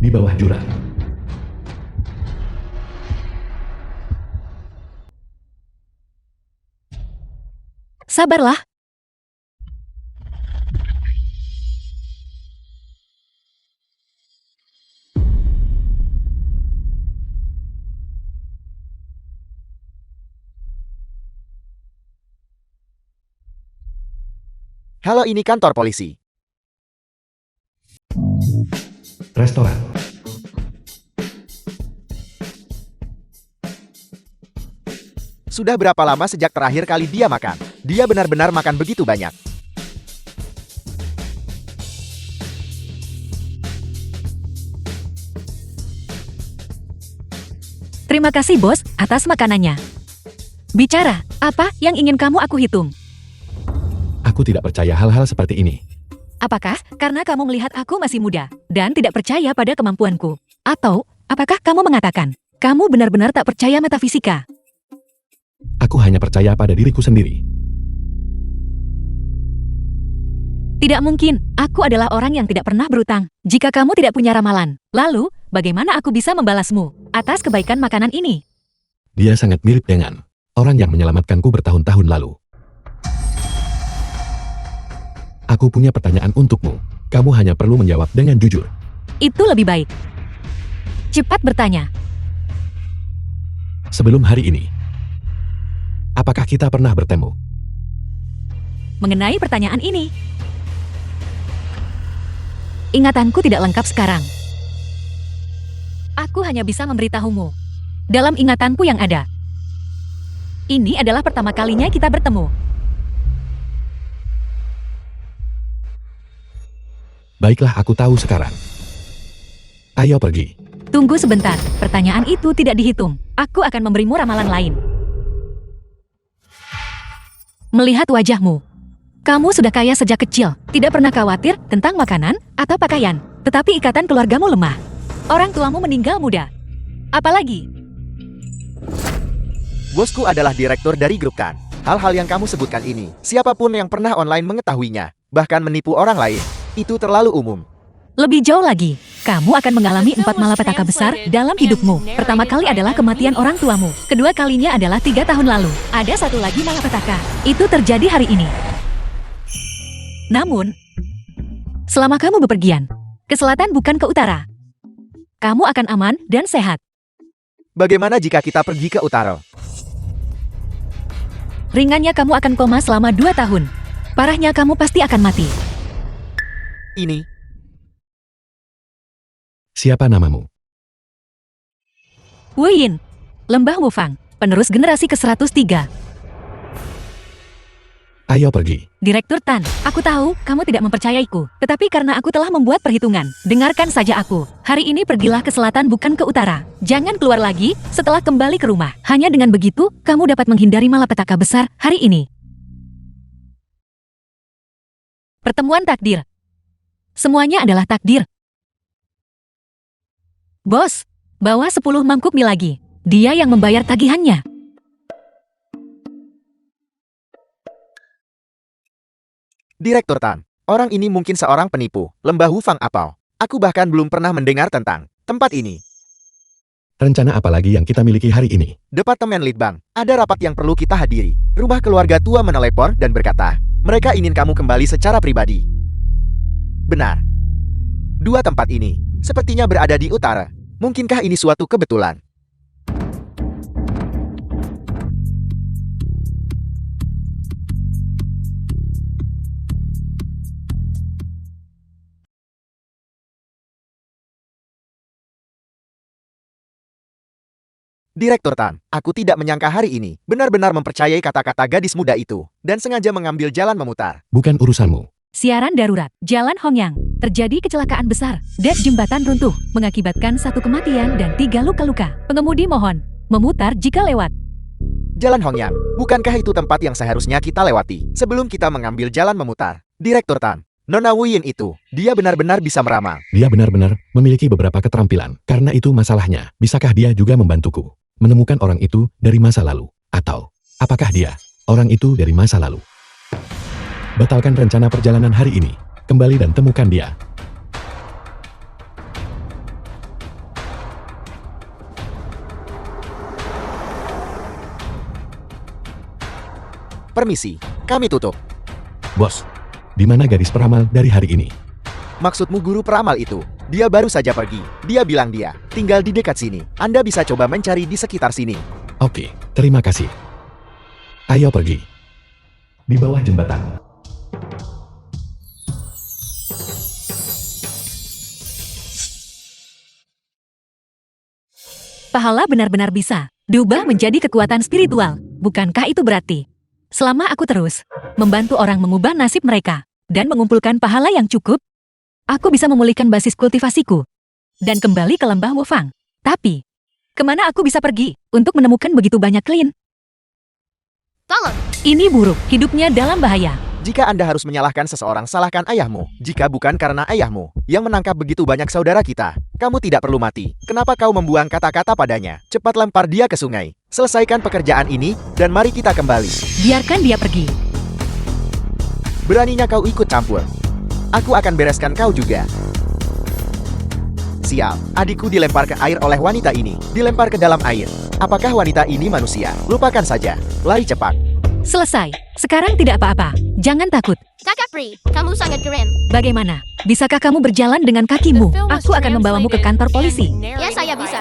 di bawah jurang. Sabarlah. Halo, ini kantor polisi. Restoran. Sudah berapa lama sejak terakhir kali dia makan? Dia benar-benar makan begitu banyak. Terima kasih bos, atas makanannya. Bicara, apa yang ingin kamu aku hitung? Aku tidak percaya hal-hal seperti ini. Apakah karena kamu melihat aku masih muda dan tidak percaya pada kemampuanku? Atau apakah kamu mengatakan kamu benar-benar tak percaya metafisika? Aku hanya percaya pada diriku sendiri. Tidak mungkin, aku adalah orang yang tidak pernah berutang. Jika kamu tidak punya ramalan, lalu bagaimana aku bisa membalasmu atas kebaikan makanan ini? Dia sangat mirip dengan orang yang menyelamatkanku bertahun-tahun lalu. Aku punya pertanyaan untukmu. Kamu hanya perlu menjawab dengan jujur. Itu lebih baik. Cepat bertanya. Sebelum hari ini, apakah kita pernah bertemu? Mengenai pertanyaan ini, ingatanku tidak lengkap sekarang. Aku hanya bisa memberitahumu dalam ingatanku yang ada. Ini adalah pertama kalinya kita bertemu. Baiklah, aku tahu sekarang. Ayo pergi. Tunggu sebentar, pertanyaan itu tidak dihitung. Aku akan memberimu ramalan lain. Melihat wajahmu, kamu sudah kaya sejak kecil, tidak pernah khawatir tentang makanan atau pakaian, tetapi ikatan keluargamu lemah. Orang tuamu meninggal muda. Apalagi? Bosku adalah direktur dari grup Kan. Hal-hal yang kamu sebutkan ini, siapapun yang pernah online mengetahuinya, bahkan menipu orang lain, itu terlalu umum. Lebih jauh lagi, kamu akan mengalami 4 malapetaka besar dalam hidupmu. Pertama kali adalah kematian orang tuamu. Kedua kalinya adalah 3 tahun lalu. Ada satu lagi malapetaka. Itu terjadi hari ini. Namun, selama kamu bepergian ke selatan bukan ke utara, kamu akan aman dan sehat. Bagaimana jika kita pergi ke utara? Ringannya kamu akan koma selama 2 tahun. Parahnya kamu pasti akan mati. Ini, Siapa namamu? Wu Yin, Lembah Wufang, penerus generasi ke-103. Ayo pergi. Direktur Tan, aku tahu kamu tidak mempercayaiku, tetapi karena aku telah membuat perhitungan, dengarkan saja aku. Hari ini pergilah ke selatan bukan ke utara. Jangan keluar lagi setelah kembali ke rumah. Hanya dengan begitu, kamu dapat menghindari malapetaka besar hari ini. Pertemuan takdir. Semuanya adalah takdir. Bos, bawa 10 mangkuk mie lagi. Dia yang membayar tagihannya. Direktur Tan, orang ini mungkin seorang penipu, Lembah Wufang Apau. Aku bahkan belum pernah mendengar tentang tempat ini. Rencana apa lagi yang kita miliki hari ini? Departemen Litbang, ada rapat yang perlu kita hadiri. Rumah keluarga tua menelepon dan berkata, mereka ingin kamu kembali secara pribadi. Benar. 2 tempat ini sepertinya berada di utara. Mungkinkah ini suatu kebetulan? Direktur Tan, aku tidak menyangka hari ini benar-benar mempercayai kata-kata gadis muda itu dan sengaja mengambil jalan memutar. Bukan urusanmu. Siaran darurat, Jalan Hongyang. Terjadi kecelakaan besar. Dek jembatan runtuh, mengakibatkan 1 kematian dan 3 luka-luka. Pengemudi mohon memutar jika lewat. Jalan Hongyang, bukankah itu tempat yang seharusnya kita lewati sebelum kita mengambil jalan memutar? Direktur Tan, Nona Wu Yin itu, dia benar-benar bisa meramal. Dia benar-benar memiliki beberapa keterampilan. Karena itu masalahnya, bisakah dia juga membantuku menemukan orang itu dari masa lalu? Atau, apakah dia orang itu dari masa lalu? Batalkan rencana perjalanan hari ini. Kembali dan temukan dia. Permisi, kami tutup. Bos, di mana gadis peramal dari hari ini? Maksudmu guru peramal itu? Dia baru saja pergi. Dia bilang dia tinggal di dekat sini. Anda bisa coba mencari di sekitar sini. Oke, terima kasih. Ayo pergi. Di bawah jembatan. Pahala benar-benar bisa diubah menjadi kekuatan spiritual. Bukankah itu berarti? Selama aku terus membantu orang mengubah nasib mereka dan mengumpulkan pahala yang cukup, aku bisa memulihkan basis kultivasiku dan kembali ke lembah Wufang. Tapi, kemana aku bisa pergi untuk menemukan begitu banyak klien? Tolong, Ini buruk, hidupnya dalam bahaya. Jika Anda harus menyalahkan seseorang, salahkan ayahmu. Jika bukan karena ayahmu yang menangkap begitu banyak saudara kita, kamu tidak perlu mati. Kenapa kau membuang kata-kata padanya? Cepat lempar dia ke sungai. Selesaikan pekerjaan ini, dan mari kita kembali. Biarkan dia pergi. Beraninya kau ikut campur. Aku akan bereskan kau juga. Sial, adikku dilempar ke air oleh wanita ini. Dilempar ke dalam air. Apakah wanita ini manusia? Lupakan saja. Lari cepat. Selesai. Sekarang tidak apa-apa. Jangan takut. Kakak Pri, kamu sangat keren. Bagaimana? Bisakah kamu berjalan dengan kakimu? Aku akan membawamu ke kantor polisi. Ya, saya bisa.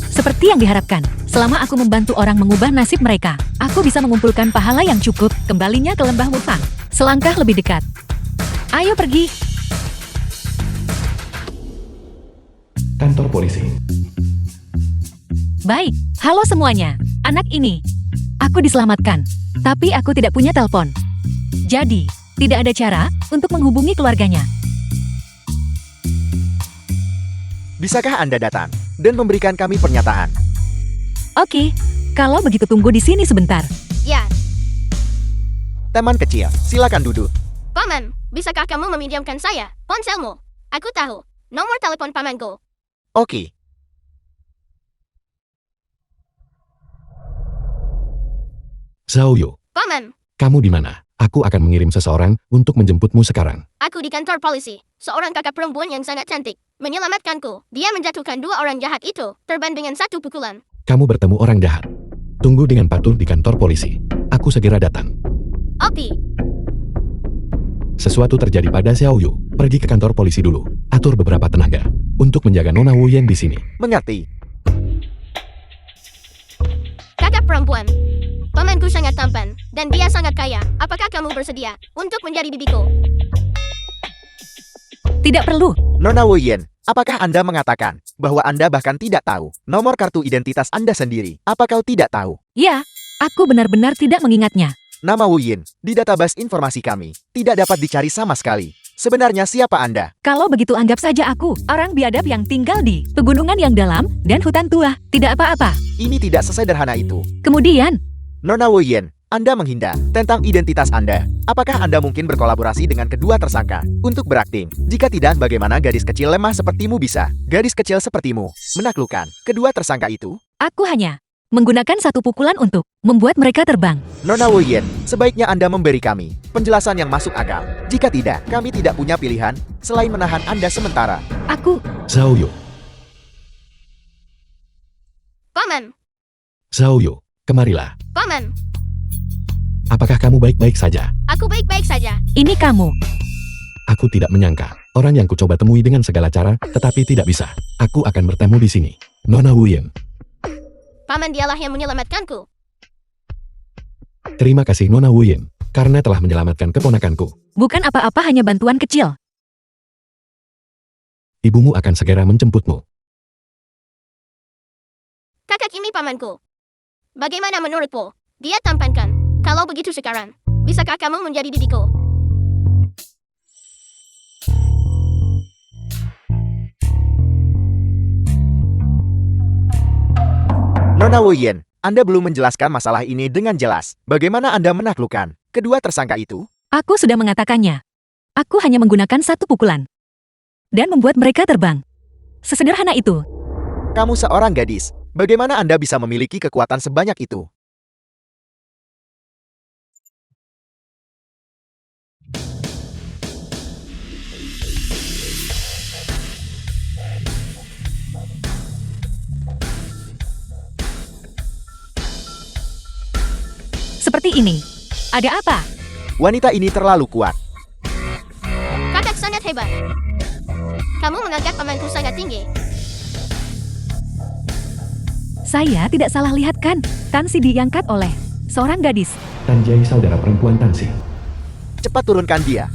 Seperti yang diharapkan, selama aku membantu orang mengubah nasib mereka, aku bisa mengumpulkan pahala yang cukup kembalinya ke lembah Wufang. Selangkah lebih dekat. Ayo pergi. Kantor polisi. Baik, halo semuanya. Anak ini, aku diselamatkan. Tapi aku tidak punya telepon. Jadi, tidak ada cara untuk menghubungi keluarganya. Bisakah Anda datang dan memberikan kami pernyataan? Oke, kalau begitu tunggu di sini sebentar. Ya, Teman kecil, silakan duduk. Paman, bisakah kamu meminjamkan saya ponselmu? Aku tahu nomor telepon pamanku. Oke. Xiaoyu, Paman, kamu di mana? Aku akan mengirim seseorang untuk menjemputmu sekarang. aku di kantor polisi. Seorang kakak perempuan yang sangat cantik menyelamatkanku. Dia menjatuhkan 2 orang jahat itu, terbang dengan 1 pukulan. Kamu bertemu orang jahat. Tunggu dengan patuh di kantor polisi. Aku segera datang. Opi, Sesuatu terjadi pada Xiaoyu. Pergi ke kantor polisi dulu. Atur beberapa tenaga untuk menjaga Nona Wuyen di sini. Mengerti. kakak perempuan. Pamanku sangat tampan, dan dia sangat kaya. Apakah kamu bersedia untuk menjadi bibiku? Tidak perlu. Nona Wuyen, apakah Anda mengatakan bahwa Anda bahkan tidak tahu nomor kartu identitas Anda sendiri? Apa kau tidak tahu? Ya, aku benar-benar tidak mengingatnya. Nama Wuyen di database informasi kami tidak dapat dicari sama sekali. Sebenarnya siapa Anda? Kalau begitu anggap saja aku, orang biadab yang tinggal di pegunungan yang dalam dan hutan tua. Tidak apa-apa. Ini tidak sesederhana itu. Kemudian, Nona Wuyen, Anda menghindar tentang identitas Anda. Apakah Anda mungkin berkolaborasi dengan kedua tersangka untuk berakting? Jika tidak, bagaimana gadis kecil lemah sepertimu bisa? Gadis kecil sepertimu menaklukkan kedua tersangka itu? aku hanya menggunakan 1 pukulan untuk membuat mereka terbang. Nona Wuyen, sebaiknya Anda memberi kami penjelasan yang masuk akal. Jika tidak, kami tidak punya pilihan selain menahan Anda sementara. Aku, Xiaoyu, Paman, Xiaoyu, kemarilah. paman, Apakah kamu baik-baik saja? aku baik-baik saja. ini kamu. Aku tidak menyangka. Orang yang kucoba temui dengan segala cara, tetapi tidak bisa. Aku akan bertemu di sini. Nona Wuyen, Paman dialah yang menyelamatkanku. terima kasih Nona Wuyen, karena telah menyelamatkan keponakanku. Bukan apa-apa, hanya bantuan kecil. Ibumu akan segera menjemputmu. Kakak ini pamanku. Bagaimana menurutmu? Dia tampankan. Kalau begitu sekarang, bisakah kamu menjadi bibiku? Nona Wuyen, Anda belum menjelaskan masalah ini dengan jelas. Bagaimana Anda menaklukkan kedua tersangka itu? Aku sudah mengatakannya. Aku hanya menggunakan 1 pukulan. Dan membuat mereka terbang. Sesederhana itu. Kamu seorang gadis. Bagaimana Anda bisa memiliki kekuatan sebanyak itu? seperti ini. Ada apa? Wanita ini terlalu kuat. Kakak sangat hebat. Kamu mengangkat pamanku sangat tinggi. Saya tidak salah lihat kan? Tansi diangkat oleh seorang gadis. Tanjai saudara perempuan Tansi. Cepat turunkan dia.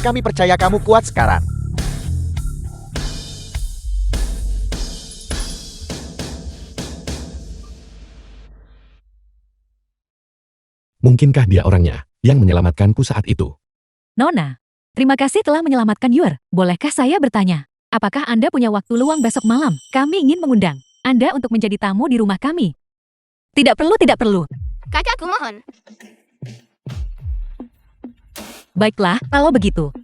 Kami percaya kamu kuat sekarang. Mungkinkah dia orangnya yang menyelamatkanku saat itu? Nona, terima kasih telah menyelamatkan Yuer. Bolehkah saya bertanya? Apakah Anda punya waktu luang besok malam? Kami ingin mengundang Anda untuk menjadi tamu di rumah kami. Tidak perlu, tidak perlu. Kakakku mohon. Baiklah, kalau begitu.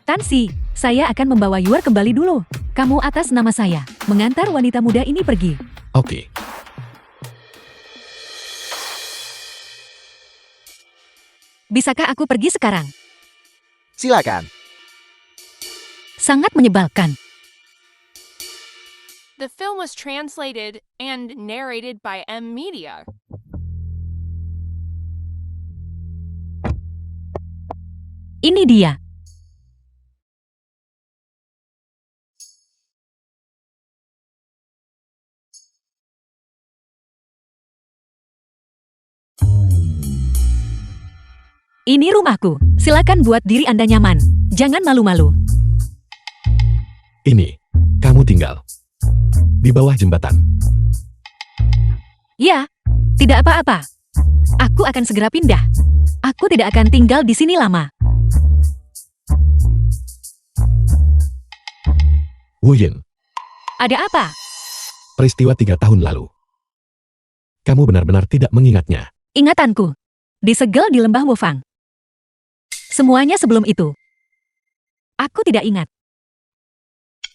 Tansi, saya akan membawa Yuer kembali dulu. Kamu atas nama saya, mengantar wanita muda ini pergi. Oke. Bisakah aku pergi sekarang? Silakan. Sangat menyebalkan. The film was translated and narrated by M Media. Ini dia. Ini rumahku. Silakan buat diri Anda nyaman. Jangan malu-malu. Ini, kamu tinggal di bawah jembatan. Ya, tidak apa-apa. Aku akan segera pindah. Aku tidak akan tinggal di sini lama. Wu Yin, Ada apa? peristiwa 3 tahun lalu. Kamu benar-benar tidak mengingatnya. Ingatanku. Disegel di lembah Wofang. Semuanya sebelum itu. Aku tidak ingat.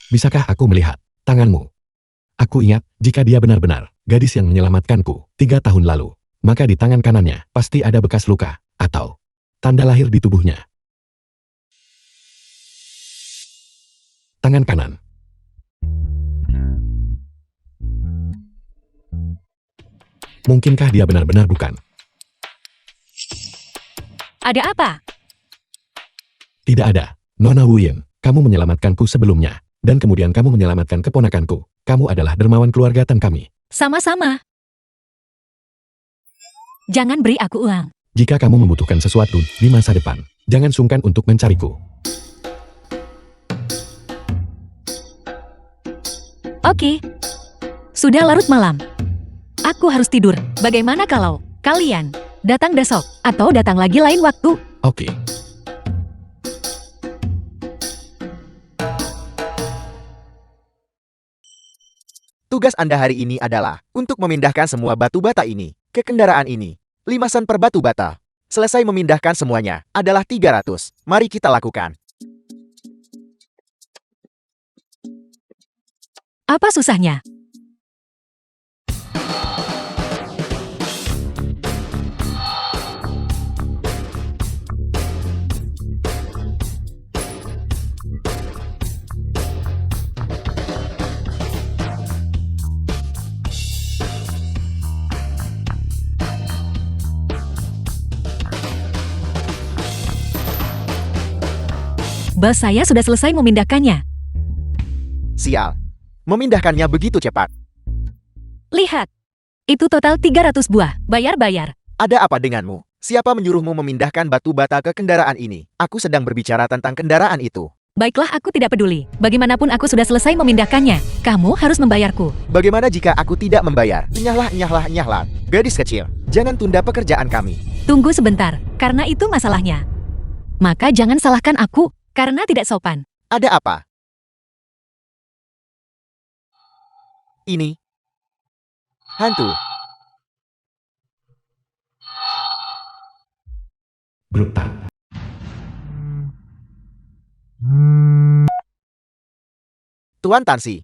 Bisakah aku melihat tanganmu? Aku ingat, jika dia benar-benar gadis yang menyelamatkanku 3 tahun lalu, maka di tangan kanannya pasti ada bekas luka atau tanda lahir di tubuhnya. Tangan kanan. Mungkinkah dia benar-benar bukan? Ada apa? Tidak ada. Nona Wu Yin, kamu menyelamatkanku sebelumnya, dan kemudian kamu menyelamatkan keponakanku. Kamu adalah dermawan keluarga Tan kami. Sama-sama. Jangan beri aku uang. Jika kamu membutuhkan sesuatu di masa depan, jangan sungkan untuk mencariku. Oke. Sudah larut malam. Aku harus tidur. Bagaimana kalau kalian datang besok atau datang lagi lain waktu? Oke. Tugas Anda hari ini adalah untuk memindahkan semua batu bata ini ke kendaraan ini. 5 sen per batu bata. Selesai memindahkan semuanya adalah 300. Mari kita lakukan. Apa susahnya? Bos saya sudah selesai memindahkannya. Sial. Memindahkannya begitu cepat. Lihat. Itu total 300 buah. Bayar-bayar. Ada apa denganmu? Siapa menyuruhmu memindahkan batu bata ke kendaraan ini? Aku sedang berbicara tentang kendaraan itu. Baiklah, aku tidak peduli. Bagaimanapun aku sudah selesai memindahkannya. Kamu harus membayarku. Bagaimana jika aku tidak membayar? Nyahlah, nyahlah, nyahlah. Gadis kecil, jangan tunda pekerjaan kami. Tunggu sebentar, karena itu masalahnya. Maka jangan salahkan aku, karena tidak sopan. Ada apa? Ini hantu. Grup Tan. Tuan Tansi.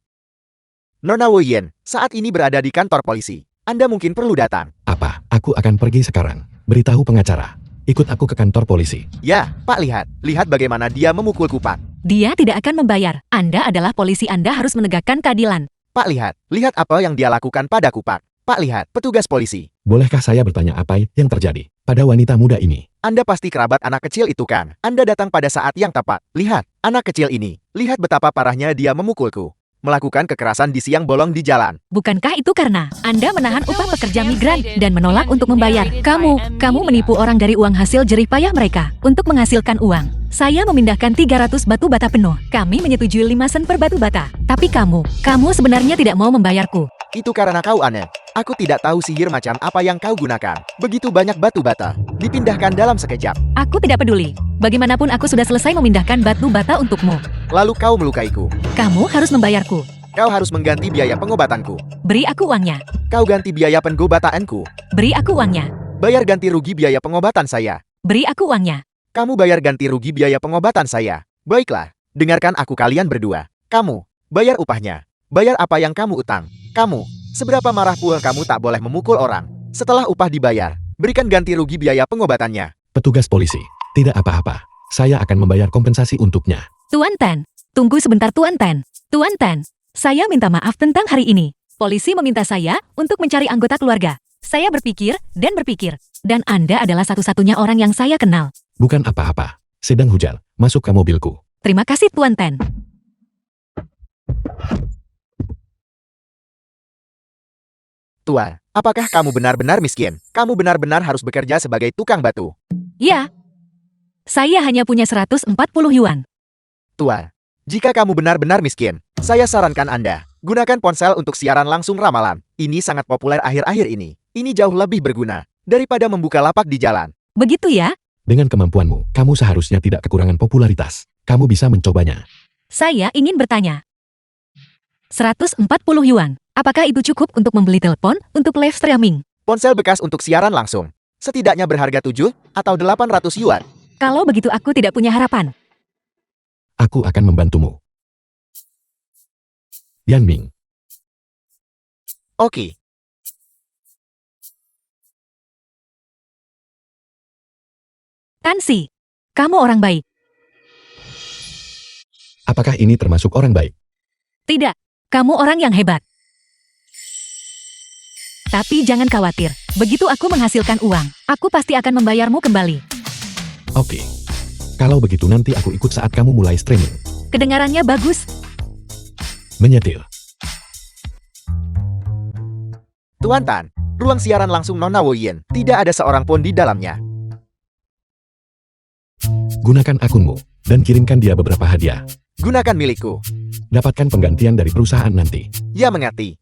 Nona Wu Yin saat ini berada di kantor polisi. Anda mungkin perlu datang. Apa? Aku akan pergi sekarang. Beritahu pengacara. Ikut aku ke kantor polisi. Ya, Pak, lihat. Lihat bagaimana dia memukul Kupak. Dia tidak akan membayar. Anda adalah polisi, Anda harus menegakkan keadilan. Pak, lihat. Lihat apa yang dia lakukan pada Kupak. Pak lihat, petugas polisi. Bolehkah saya bertanya apa yang terjadi pada wanita muda ini? Anda pasti kerabat anak kecil itu kan? Anda datang pada saat yang tepat. Lihat, anak kecil ini. Lihat betapa parahnya dia memukulku. Melakukan kekerasan di siang bolong di jalan. Bukankah itu karena Anda menahan upah pekerja migran dan menolak untuk membayar? Kamu menipu orang dari uang hasil jerih payah mereka untuk menghasilkan uang. Saya memindahkan 300 batu bata penuh. Kami menyetujui 5 sen per batu bata. Tapi kamu sebenarnya tidak mau membayarku. Itu karena kau aneh. Aku tidak tahu sihir macam apa yang kau gunakan. Begitu banyak batu bata. Dipindahkan dalam sekejap. Aku tidak peduli. Bagaimanapun aku sudah selesai memindahkan batu bata untukmu. Lalu kau melukaiku. Kamu harus membayarku. Kau harus mengganti biaya pengobatanku. Beri aku uangnya. Kau ganti biaya pengobatanku. Beri aku uangnya. Bayar ganti rugi biaya pengobatan saya. Beri aku uangnya. Kamu bayar ganti rugi biaya pengobatan saya. Baiklah, dengarkan aku kalian berdua. Kamu, bayar upahnya. Bayar apa yang kamu utang. Kamu, seberapa marah pun kamu tak boleh memukul orang. Setelah upah dibayar, berikan ganti rugi biaya pengobatannya. Petugas polisi, tidak apa-apa. Saya akan membayar kompensasi untuknya. Tuan Tan, tunggu sebentar Tuan Tan. Tuan Tan, saya minta maaf tentang hari ini. Polisi meminta saya untuk mencari anggota keluarga. Saya berpikir, dan Anda adalah satu-satunya orang yang saya kenal. Bukan apa-apa. Sedang hujan. Masuk ke mobilku. Terima kasih Tuan Tan. Tua, apakah kamu benar-benar miskin? Kamu benar-benar harus bekerja sebagai tukang batu. Ya, saya hanya punya 140 yuan. Tua, jika kamu benar-benar miskin, saya sarankan Anda, gunakan ponsel untuk siaran langsung ramalan. Ini sangat populer akhir-akhir ini. Ini jauh lebih berguna daripada membuka lapak di jalan. Begitu ya? Dengan kemampuanmu, kamu seharusnya tidak kekurangan popularitas. Kamu bisa mencobanya. Saya ingin bertanya. 140 yuan. Apakah itu cukup untuk membeli telepon untuk live streaming? Ponsel bekas untuk siaran langsung. Setidaknya berharga 7 atau 800 yuan. Kalau begitu aku tidak punya harapan. Aku akan membantumu. Yan Ming. Oke. Tansi, kamu orang baik. Apakah ini termasuk orang baik? Tidak, kamu orang yang hebat. Tapi jangan khawatir, begitu aku menghasilkan uang, aku pasti akan membayarmu kembali. Oke. Kalau begitu nanti aku ikut saat kamu mulai streaming. Kedengarannya bagus. Menyetir. Tuan Tan, ruang siaran langsung Nona Woyen. Tidak ada seorang pun di dalamnya. Gunakan akunmu, dan kirimkan dia beberapa hadiah. Gunakan milikku. Dapatkan penggantian dari perusahaan nanti. Ya mengerti.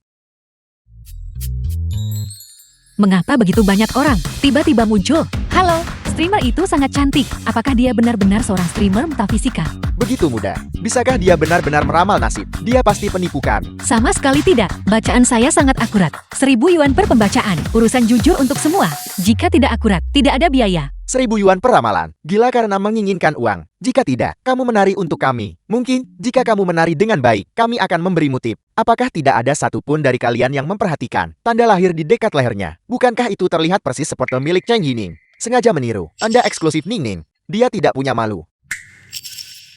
Mengapa begitu banyak orang tiba-tiba muncul? Halo, streamer itu sangat cantik. Apakah dia benar-benar seorang streamer metafisika? Begitu mudah. Bisakah dia benar-benar meramal nasib? Dia pasti penipukan. Sama sekali tidak. Bacaan saya sangat akurat. 1000 yuan per pembacaan. Urusan jujur untuk semua. Jika tidak akurat, tidak ada biaya. 1000 yuan per ramalan. Gila karena menginginkan uang. Jika tidak, kamu menari untuk kami. Mungkin, jika kamu menari dengan baik, kami akan memberimu tip. Apakah tidak ada satupun dari kalian yang memperhatikan tanda lahir di dekat lehernya? Bukankah itu terlihat persis seperti milik Cheng Yining? Sengaja meniru. Anda eksklusif Ning Ning. Dia tidak punya malu.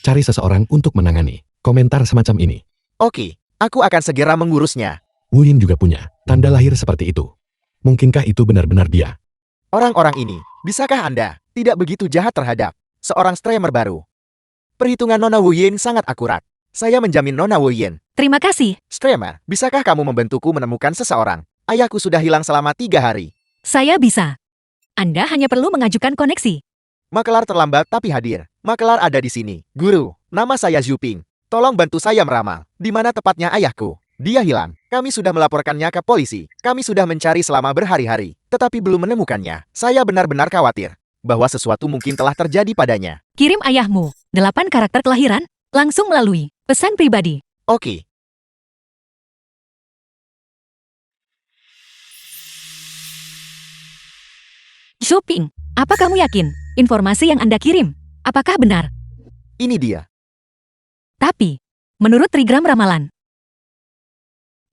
Cari seseorang untuk menangani komentar semacam ini. Oke, aku akan segera mengurusnya. Wu Yin juga punya tanda lahir seperti itu. Mungkinkah itu benar-benar dia? Orang-orang ini, bisakah Anda tidak begitu jahat terhadap seorang streamer baru? Perhitungan Nona Wu Yin sangat akurat. Saya menjamin Nona Wu Yin. Terima kasih. Streamer, bisakah kamu membantuku menemukan seseorang? Ayahku sudah hilang selama 3 hari. Saya bisa. Anda hanya perlu mengajukan koneksi. Makelar terlambat tapi hadir. Makelar ada di sini. Guru, nama saya Zhu Ping. Tolong bantu saya meramal. Di mana tepatnya ayahku? Dia hilang. Kami sudah melaporkannya ke polisi. Kami sudah mencari selama berhari-hari, tetapi belum menemukannya. Saya benar-benar khawatir bahwa sesuatu mungkin telah terjadi padanya. Kirim ayahmu 8 karakter kelahiran langsung melalui pesan pribadi. Oke. Shopping, apa kamu yakin informasi yang Anda kirim? Apakah benar? Ini dia. Tapi, menurut trigram ramalan,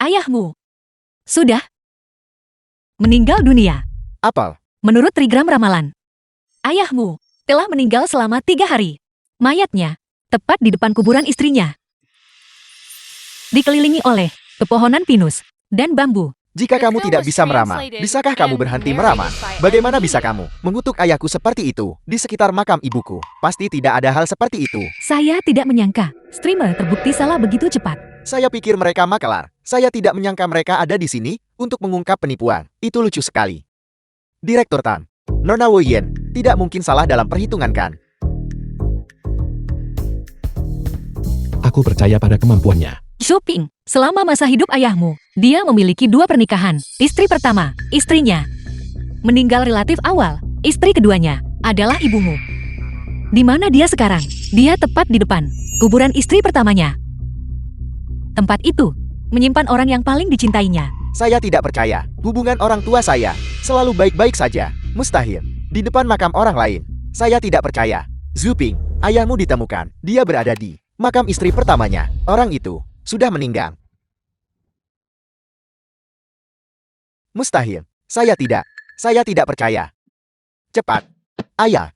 ayahmu sudah meninggal dunia. Apel. Menurut trigram ramalan, ayahmu telah meninggal selama 3 hari. Mayatnya tepat di depan kuburan istrinya. Dikelilingi oleh pepohonan pinus dan bambu. Jika The kamu film tidak was bisa meramah, translated bisakah kamu and berhenti narrated meramah? by Bagaimana Ed bisa Media. kamu mengutuk ayahku seperti itu di sekitar makam ibuku? Pasti tidak ada hal seperti itu. Saya tidak menyangka, streamer terbukti salah begitu cepat. Saya pikir mereka makelar. Saya tidak menyangka mereka ada di sini untuk mengungkap penipuan. Itu lucu sekali. Direktur Tan, Nona Wu Yen, tidak mungkin salah dalam perhitungan kan? Aku percaya pada kemampuannya. Shopping, selama masa hidup ayahmu, dia memiliki 2 pernikahan. Istri pertama, istrinya meninggal relatif awal. Istri keduanya adalah ibumu. Di mana dia sekarang? Dia tepat di depan kuburan istri pertamanya. Tempat itu menyimpan orang yang paling dicintainya. Saya tidak percaya. Hubungan orang tua saya selalu baik-baik saja. Mustahil. Di depan makam orang lain. Saya tidak percaya. Zuping, ayahmu ditemukan. Dia berada di makam istri pertamanya. Orang itu sudah meninggal. Mustahil. Saya tidak percaya. Cepat. Ayah.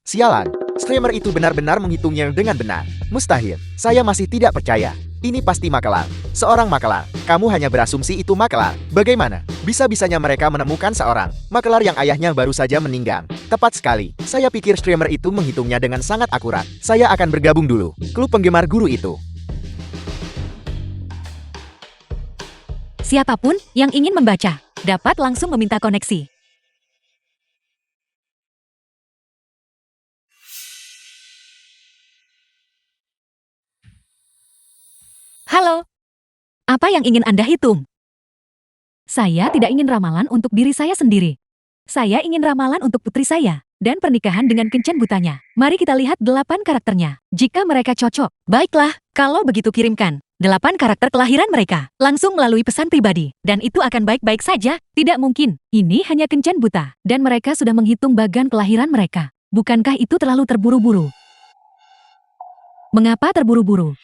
Sialan. Streamer itu benar-benar menghitungnya dengan benar. Mustahil. Saya masih tidak percaya. Ini pasti makelar. Seorang makelar. Kamu hanya berasumsi itu makelar. Bagaimana? Bisa-bisanya mereka menemukan seorang makelar yang ayahnya baru saja meninggal. Tepat sekali. Saya pikir streamer itu menghitungnya dengan sangat akurat. Saya akan bergabung dulu. Klub penggemar guru itu. Siapapun yang ingin membaca, dapat langsung meminta koneksi. Halo. Apa yang ingin Anda hitung? Saya tidak ingin ramalan untuk diri saya sendiri. Saya ingin ramalan untuk putri saya dan pernikahan dengan kencan butanya. Mari kita lihat 8 karakternya. Jika mereka cocok, baiklah. Kalau begitu kirimkan 8 karakter kelahiran mereka langsung melalui pesan pribadi. Dan itu akan baik-baik saja. Tidak mungkin. Ini hanya kencan buta. Dan mereka sudah menghitung bagan kelahiran mereka. Bukankah itu terlalu terburu-buru? Mengapa terburu-buru?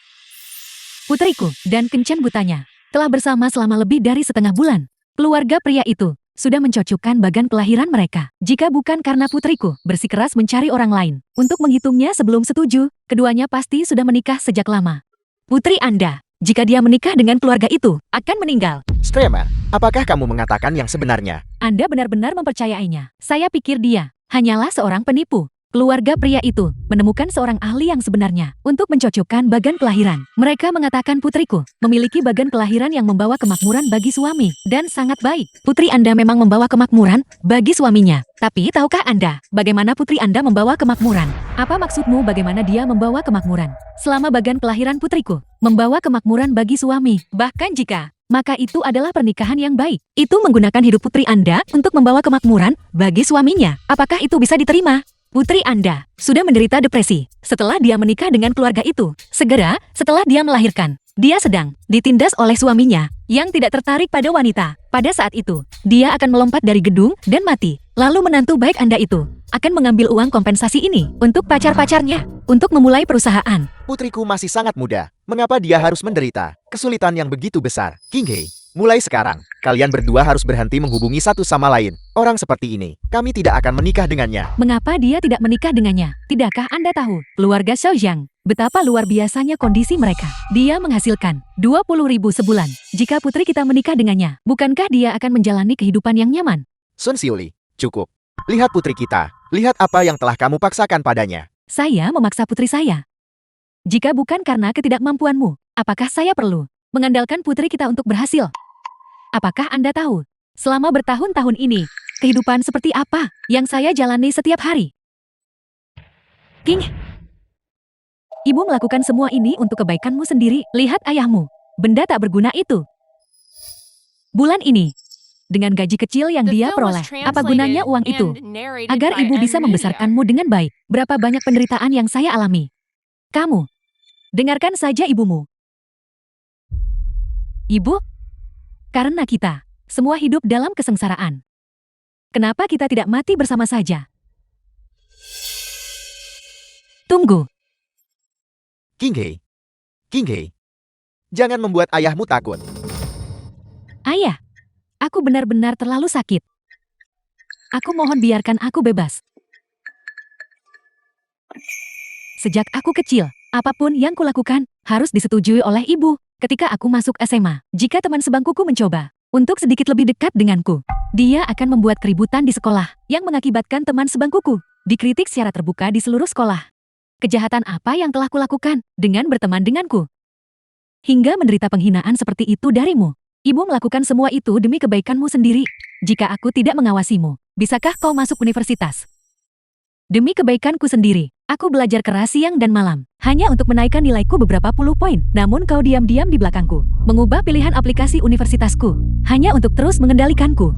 Putriku dan kencan butanya telah bersama selama lebih dari setengah bulan. Keluarga pria itu sudah mencocokkan bagan kelahiran mereka. Jika bukan karena putriku bersikeras mencari orang lain untuk menghitungnya sebelum setuju, keduanya pasti sudah menikah sejak lama. Putri Anda, jika dia menikah dengan keluarga itu, akan meninggal. Streamer, apakah kamu mengatakan yang sebenarnya? Anda benar-benar mempercayainya. Saya pikir dia hanyalah seorang penipu. Keluarga pria itu menemukan seorang ahli yang sebenarnya untuk mencocokkan bagan kelahiran. Mereka mengatakan putriku memiliki bagan kelahiran yang membawa kemakmuran bagi suami dan sangat baik. Putri Anda memang membawa kemakmuran bagi suaminya. Tapi tahukah Anda bagaimana putri Anda membawa kemakmuran? Apa maksudmu bagaimana dia membawa kemakmuran? Selama bagan kelahiran putriku membawa kemakmuran bagi suami. Bahkan jika maka itu adalah pernikahan yang baik. Itu menggunakan hidup putri Anda untuk membawa kemakmuran bagi suaminya. Apakah itu bisa diterima? Putri Anda sudah menderita depresi setelah dia menikah dengan keluarga itu. Segera setelah dia melahirkan, dia sedang ditindas oleh suaminya yang tidak tertarik pada wanita. Pada saat itu, dia akan melompat dari gedung dan mati. Lalu menantu baik Anda itu akan mengambil uang kompensasi ini untuk pacar-pacarnya untuk memulai perusahaan. Putriku masih sangat muda. Mengapa dia harus menderita kesulitan yang begitu besar? King Hei, mulai sekarang, kalian berdua harus berhenti menghubungi satu sama lain. Orang seperti ini, kami tidak akan menikah dengannya. Mengapa dia tidak menikah dengannya? Tidakkah Anda tahu, keluarga Xiaojiang, betapa luar biasanya kondisi mereka? Dia menghasilkan 20.000 sebulan. Jika putri kita menikah dengannya, bukankah dia akan menjalani kehidupan yang nyaman? Sun Xiuli, cukup. Lihat putri kita. Lihat apa yang telah kamu paksakan padanya. Saya memaksa putri saya. Jika bukan karena ketidakmampuanmu, apakah saya perlu mengandalkan putri kita untuk berhasil? Apakah Anda tahu, selama bertahun-tahun ini, kehidupan seperti apa yang saya jalani setiap hari? King, ibu melakukan semua ini untuk kebaikanmu sendiri. Lihat ayahmu, benda tak berguna itu. Bulan ini, dengan gaji kecil yang The dia film was peroleh, apa gunanya uang itu? translated and narrated Agar by ibu bisa Ed Media. membesarkanmu dengan baik. Berapa banyak penderitaan yang saya alami. Kamu, dengarkan saja ibumu. Ibu, karena kita semua hidup dalam kesengsaraan. Kenapa kita tidak mati bersama saja? Tunggu, King Hei. King Hei. Jangan membuat ayahmu takut. ayah. Aku benar-benar terlalu sakit. Aku mohon biarkan aku bebas. Sejak aku kecil, apapun yang kulakukan harus disetujui oleh ibu. Ketika aku masuk SMA, jika teman sebangkuku mencoba untuk sedikit lebih dekat denganku. Dia akan membuat keributan di sekolah yang mengakibatkan teman sebangkuku dikritik secara terbuka di seluruh sekolah. Kejahatan apa yang telah kulakukan dengan berteman denganku? Hingga menderita penghinaan seperti itu darimu. Ibu melakukan semua itu demi kebaikanmu sendiri. Jika aku tidak mengawasimu, bisakah kau masuk universitas? Demi kebaikanku sendiri, aku belajar keras siang dan malam, hanya untuk menaikkan nilaiku beberapa puluh poin. Namun kau diam-diam di belakangku, mengubah pilihan aplikasi universitasku, hanya untuk terus mengendalikanku.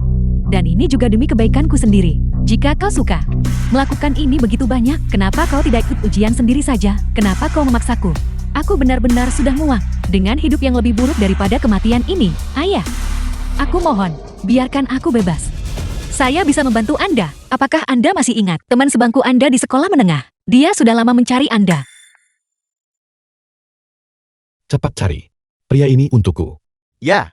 Dan ini juga demi kebaikanku sendiri. Jika kau suka melakukan ini begitu banyak, kenapa kau tidak ikut ujian sendiri saja? Kenapa kau memaksaku? Aku benar-benar sudah muak dengan hidup yang lebih buruk daripada kematian ini. Ayah, aku mohon, biarkan aku bebas. Saya bisa membantu Anda. Apakah Anda masih ingat teman sebangku Anda di sekolah menengah? Dia sudah lama mencari Anda. Cepat cari. Pria ini untukku. Ya.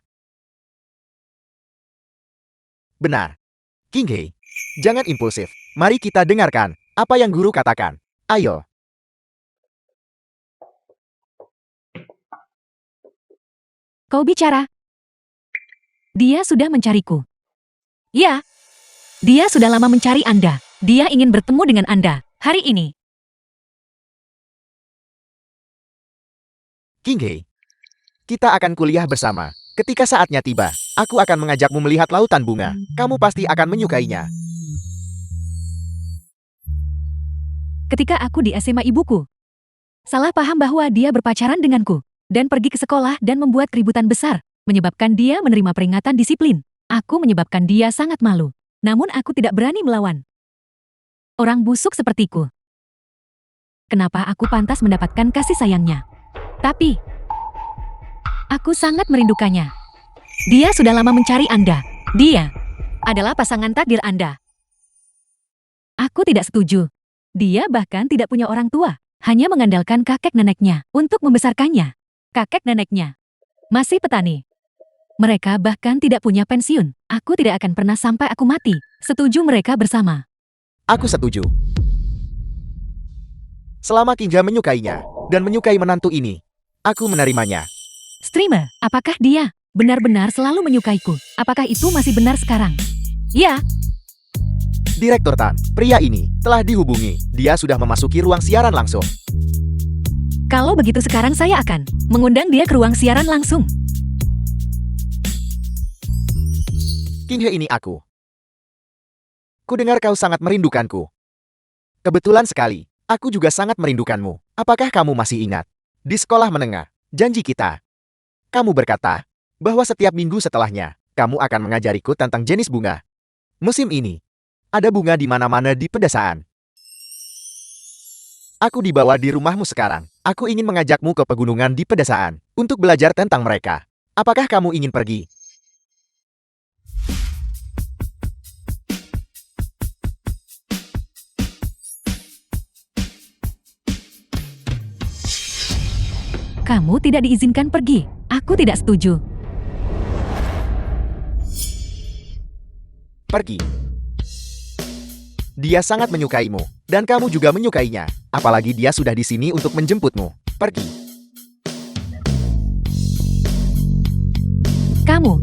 Benar. King Hei, jangan impulsif. Mari kita dengarkan apa yang guru katakan. Ayo. Kau bicara. Dia sudah mencariku. Ya. Dia sudah lama mencari Anda. Dia ingin bertemu dengan Anda hari ini. King Hei, kita akan kuliah bersama. Ketika saatnya tiba, aku akan mengajakmu melihat lautan bunga. Kamu pasti akan menyukainya. Ketika aku di SMA ibuku salah paham bahwa dia berpacaran denganku dan pergi ke sekolah dan membuat keributan besar, menyebabkan dia menerima peringatan disiplin. Aku menyebabkan dia sangat malu. Namun aku tidak berani melawan orang busuk sepertiku. Kenapa aku pantas mendapatkan kasih sayangnya? Tapi aku sangat merindukannya. Dia sudah lama mencari Anda. Dia adalah pasangan takdir Anda. Aku tidak setuju. Dia bahkan tidak punya orang tua, hanya mengandalkan kakek neneknya untuk membesarkannya. Kakek neneknya masih petani. Mereka bahkan tidak punya pensiun. Aku tidak akan pernah sampai aku mati. Setuju mereka bersama. Aku setuju. Selama Kinja menyukainya dan menyukai menantu ini, aku menerimanya. Streamer, apakah dia benar-benar selalu menyukaiku? Apakah itu masih benar sekarang? Ya, Direktur Tan, pria ini telah dihubungi. Dia sudah memasuki ruang siaran langsung. kalau begitu sekarang saya akan mengundang dia ke ruang siaran langsung. King Hei ini aku. Kudengar kau sangat merindukanku. Kebetulan sekali, aku juga sangat merindukanmu. Apakah kamu masih ingat? Di sekolah menengah, janji kita. Kamu berkata bahwa setiap minggu setelahnya, kamu akan mengajariku tentang jenis bunga. Musim ini, ada bunga di mana-mana di pedesaan. Aku dibawa di rumahmu sekarang. Aku ingin mengajakmu ke pegunungan di pedesaan untuk belajar tentang mereka. Apakah kamu ingin pergi? Kamu tidak diizinkan pergi. Aku tidak setuju. Pergi. Dia sangat menyukaimu, dan kamu juga menyukainya. Apalagi dia sudah di sini untuk menjemputmu. Pergi. Kamu.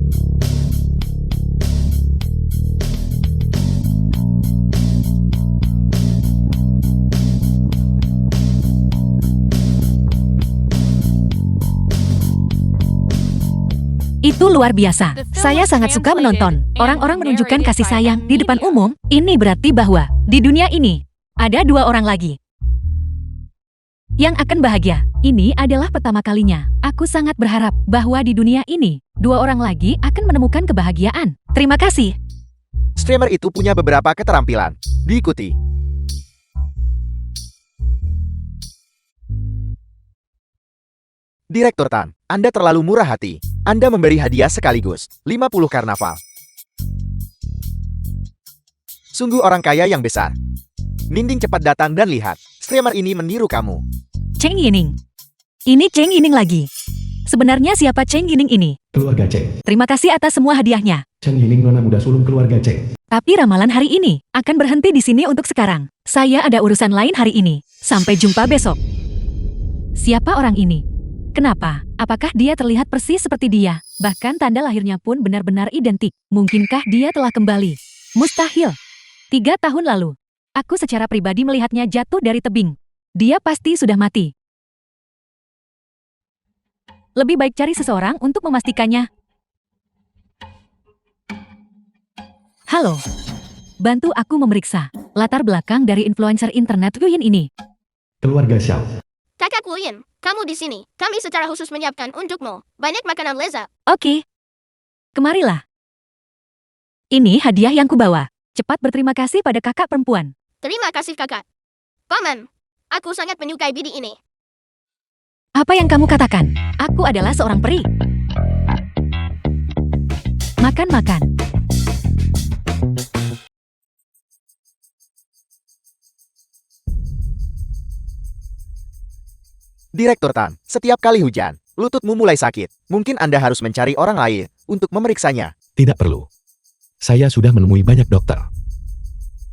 Itu luar biasa. Saya sangat suka menonton orang-orang menunjukkan kasih sayang di depan umum. Ini berarti bahwa di dunia ini ada dua orang lagi yang akan bahagia. Ini adalah pertama kalinya. Aku sangat berharap bahwa di dunia ini dua orang lagi akan menemukan kebahagiaan. Terima kasih. Streamer itu punya beberapa keterampilan. Diikuti. Direktur Tan, Anda terlalu murah hati. Anda memberi hadiah sekaligus 50 karnaval. Sungguh orang kaya yang besar. Ninding cepat datang dan lihat. Streamer ini meniru kamu. Cheng Yining. Ini Cheng Yining lagi. Sebenarnya siapa Cheng Yining ini? Keluarga Cheng. Terima kasih atas semua hadiahnya. Cheng Yining nona muda sulung keluarga Cheng. Tapi ramalan hari ini akan berhenti di sini untuk sekarang. Saya ada urusan lain hari ini. Sampai jumpa besok. Siapa orang ini? Kenapa? Apakah dia terlihat persis seperti dia? Bahkan tanda lahirnya pun benar-benar identik. Mungkinkah dia telah kembali? Mustahil. 3 tahun lalu, aku secara pribadi melihatnya jatuh dari tebing. Dia pasti sudah mati. Lebih baik cari seseorang untuk memastikannya. Halo. Bantu aku memeriksa latar belakang dari influencer internet Huyin ini. Keluarga Xiao. Kakak Wuyin, kamu di sini. Kami secara khusus menyiapkan untukmu banyak makanan lezat. Oke. Kemarilah. Ini hadiah yang kubawa. Cepat berterima kasih pada kakak perempuan. Terima kasih kakak. Paman, aku sangat menyukai bidi ini. Apa yang kamu katakan? Aku adalah seorang peri. Makan-makan. Direktur Tan, setiap kali hujan, lututmu mulai sakit. Mungkin Anda harus mencari orang lain untuk memeriksanya. Tidak perlu. Saya sudah menemui banyak dokter.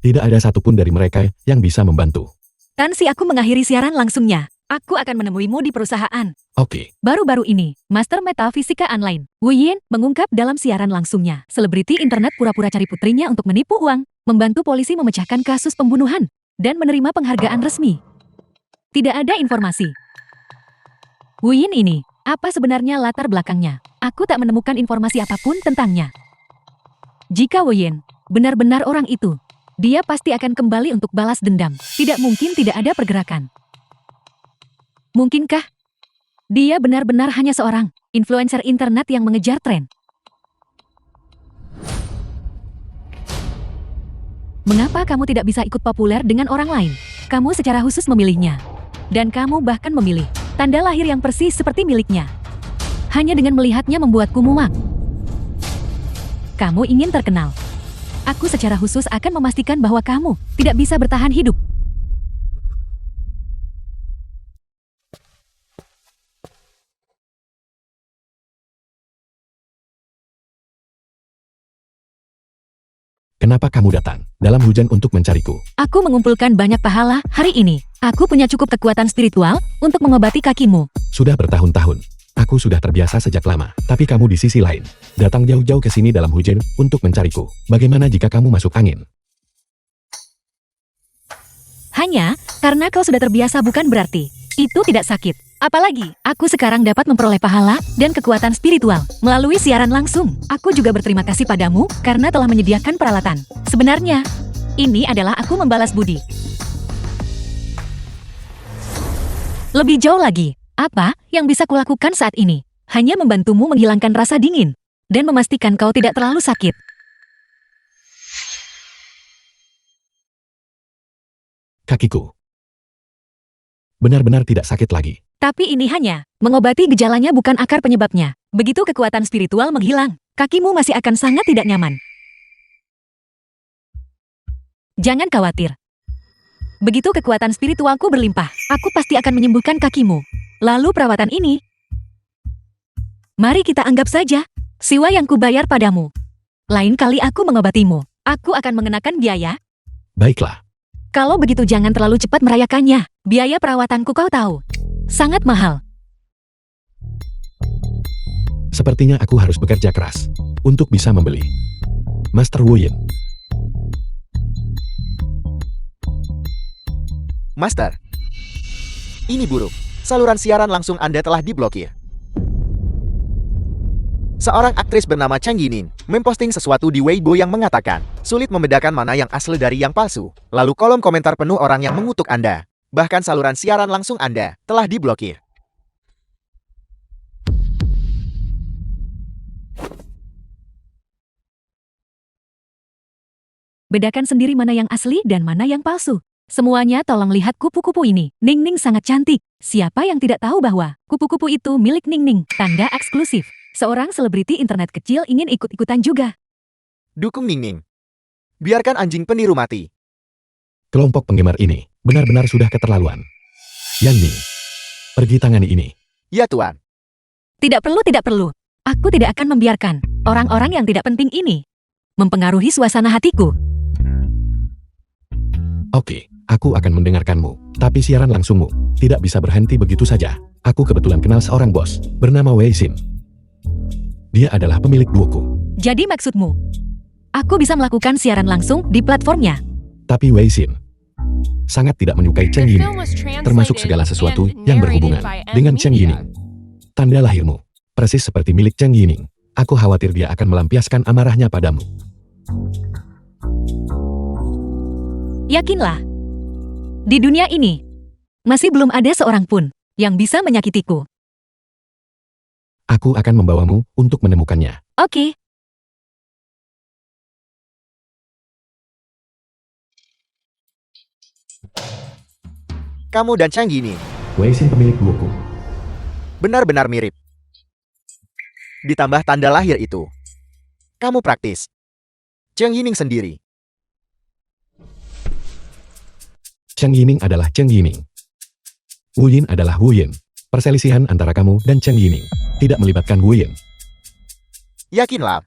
Tidak ada satupun dari mereka yang bisa membantu. Tansi aku mengakhiri siaran langsungnya. Aku akan menemuimu di perusahaan. Oke, Baru-baru ini, Master Metafisika Online, Wu Yin, mengungkap dalam siaran langsungnya, selebriti internet pura-pura cari putrinya untuk menipu uang, membantu polisi memecahkan kasus pembunuhan, dan menerima penghargaan resmi. Tidak ada informasi. Wu Yin ini, apa sebenarnya latar belakangnya? Aku tak menemukan informasi apapun tentangnya. Jika Wu Yin benar-benar orang itu, dia pasti akan kembali untuk balas dendam. Tidak mungkin tidak ada pergerakan. Mungkinkah dia benar-benar hanya seorang influencer internet yang mengejar tren? Mengapa kamu tidak bisa ikut populer dengan orang lain? Kamu secara khusus memilihnya. Dan kamu bahkan memilih tanda lahir yang persis seperti miliknya. Hanya dengan melihatnya membuatku muak. Kamu ingin terkenal. Aku secara khusus akan memastikan bahwa kamu tidak bisa bertahan hidup. kenapa kamu datang dalam hujan untuk mencariku? Aku mengumpulkan banyak pahala hari ini. Aku punya cukup kekuatan spiritual untuk mengobati kakimu. Sudah bertahun-tahun. Aku sudah terbiasa sejak lama. Tapi kamu di sisi lain, datang jauh-jauh ke sini dalam hujan untuk mencariku. Bagaimana jika kamu masuk angin? Hanya karena kau sudah terbiasa bukan berarti itu tidak sakit. Apalagi, aku sekarang dapat memperoleh pahala dan kekuatan spiritual melalui siaran langsung. Aku juga berterima kasih padamu karena telah menyediakan peralatan. Sebenarnya, ini adalah aku membalas budi. Lebih jauh lagi, apa yang bisa kulakukan saat ini? Hanya membantumu menghilangkan rasa dingin dan memastikan kau tidak terlalu sakit. Kakiku benar-benar tidak sakit lagi. Tapi ini hanya mengobati gejalanya bukan akar penyebabnya. Begitu kekuatan spiritual menghilang, kakimu masih akan sangat tidak nyaman. Jangan khawatir. Begitu kekuatan spiritualku berlimpah, aku pasti akan menyembuhkan kakimu. Lalu perawatan ini, mari kita anggap saja siwa yang kubayar padamu. Lain kali aku mengobatimu, aku akan mengenakan biaya. Baiklah, Kalau begitu jangan terlalu cepat merayakannya. Biaya perawatanku kau tahu, sangat mahal. sepertinya aku harus bekerja keras untuk bisa membeli. Master Wu Yin, Master, ini buruk. Saluran siaran langsung Anda telah diblokir. Seorang aktris bernama Chang Yinin memposting sesuatu di Weibo yang mengatakan sulit membedakan mana yang asli dari yang palsu. Lalu kolom komentar penuh orang yang mengutuk Anda. Bahkan saluran siaran langsung Anda telah diblokir. Bedakan sendiri mana yang asli dan mana yang palsu. Semuanya tolong lihat kupu-kupu ini. Ning-Ning sangat cantik. Siapa yang tidak tahu bahwa kupu-kupu itu milik Ning-Ning? Tanda eksklusif. Seorang selebriti internet kecil ingin ikut-ikutan juga. Dukung Ning-Ning. Biarkan anjing peniru mati. kelompok penggemar ini benar-benar sudah keterlaluan. Yan Ning, pergi tangani ini. Ya Tuan. Tidak perlu, tidak perlu. Aku tidak akan membiarkan orang-orang yang tidak penting ini mempengaruhi suasana hatiku. Oke, Aku akan mendengarkanmu. Tapi siaran langsungmu tidak bisa berhenti begitu saja. Aku kebetulan kenal seorang bos bernama Wei Xin. Dia adalah pemilik duoku. Jadi maksudmu, aku bisa melakukan siaran langsung di platformnya? Tapi Wei Xin sangat tidak menyukai Cheng The Yining, film was termasuk translated segala sesuatu and yang narrated berhubungan by dengan Cheng Media. Yining. Tanda lahirmu persis seperti milik Cheng Yining. Aku khawatir dia akan melampiaskan amarahnya padamu. Yakinlah, di dunia ini masih belum ada seorang pun yang bisa menyakitiku. Aku akan membawamu untuk menemukannya. Oke, Kamu dan Cheng Yining Wei Xin pemilik duoku. benar-benar mirip. Ditambah tanda lahir itu. Kamu praktis. Cheng Yining sendiri. Cheng Yining adalah Cheng Yining. Wu Yin adalah Wu Yin. Perselisihan antara kamu dan Cheng Yining tidak melibatkan Wu Yin. Yakinlah.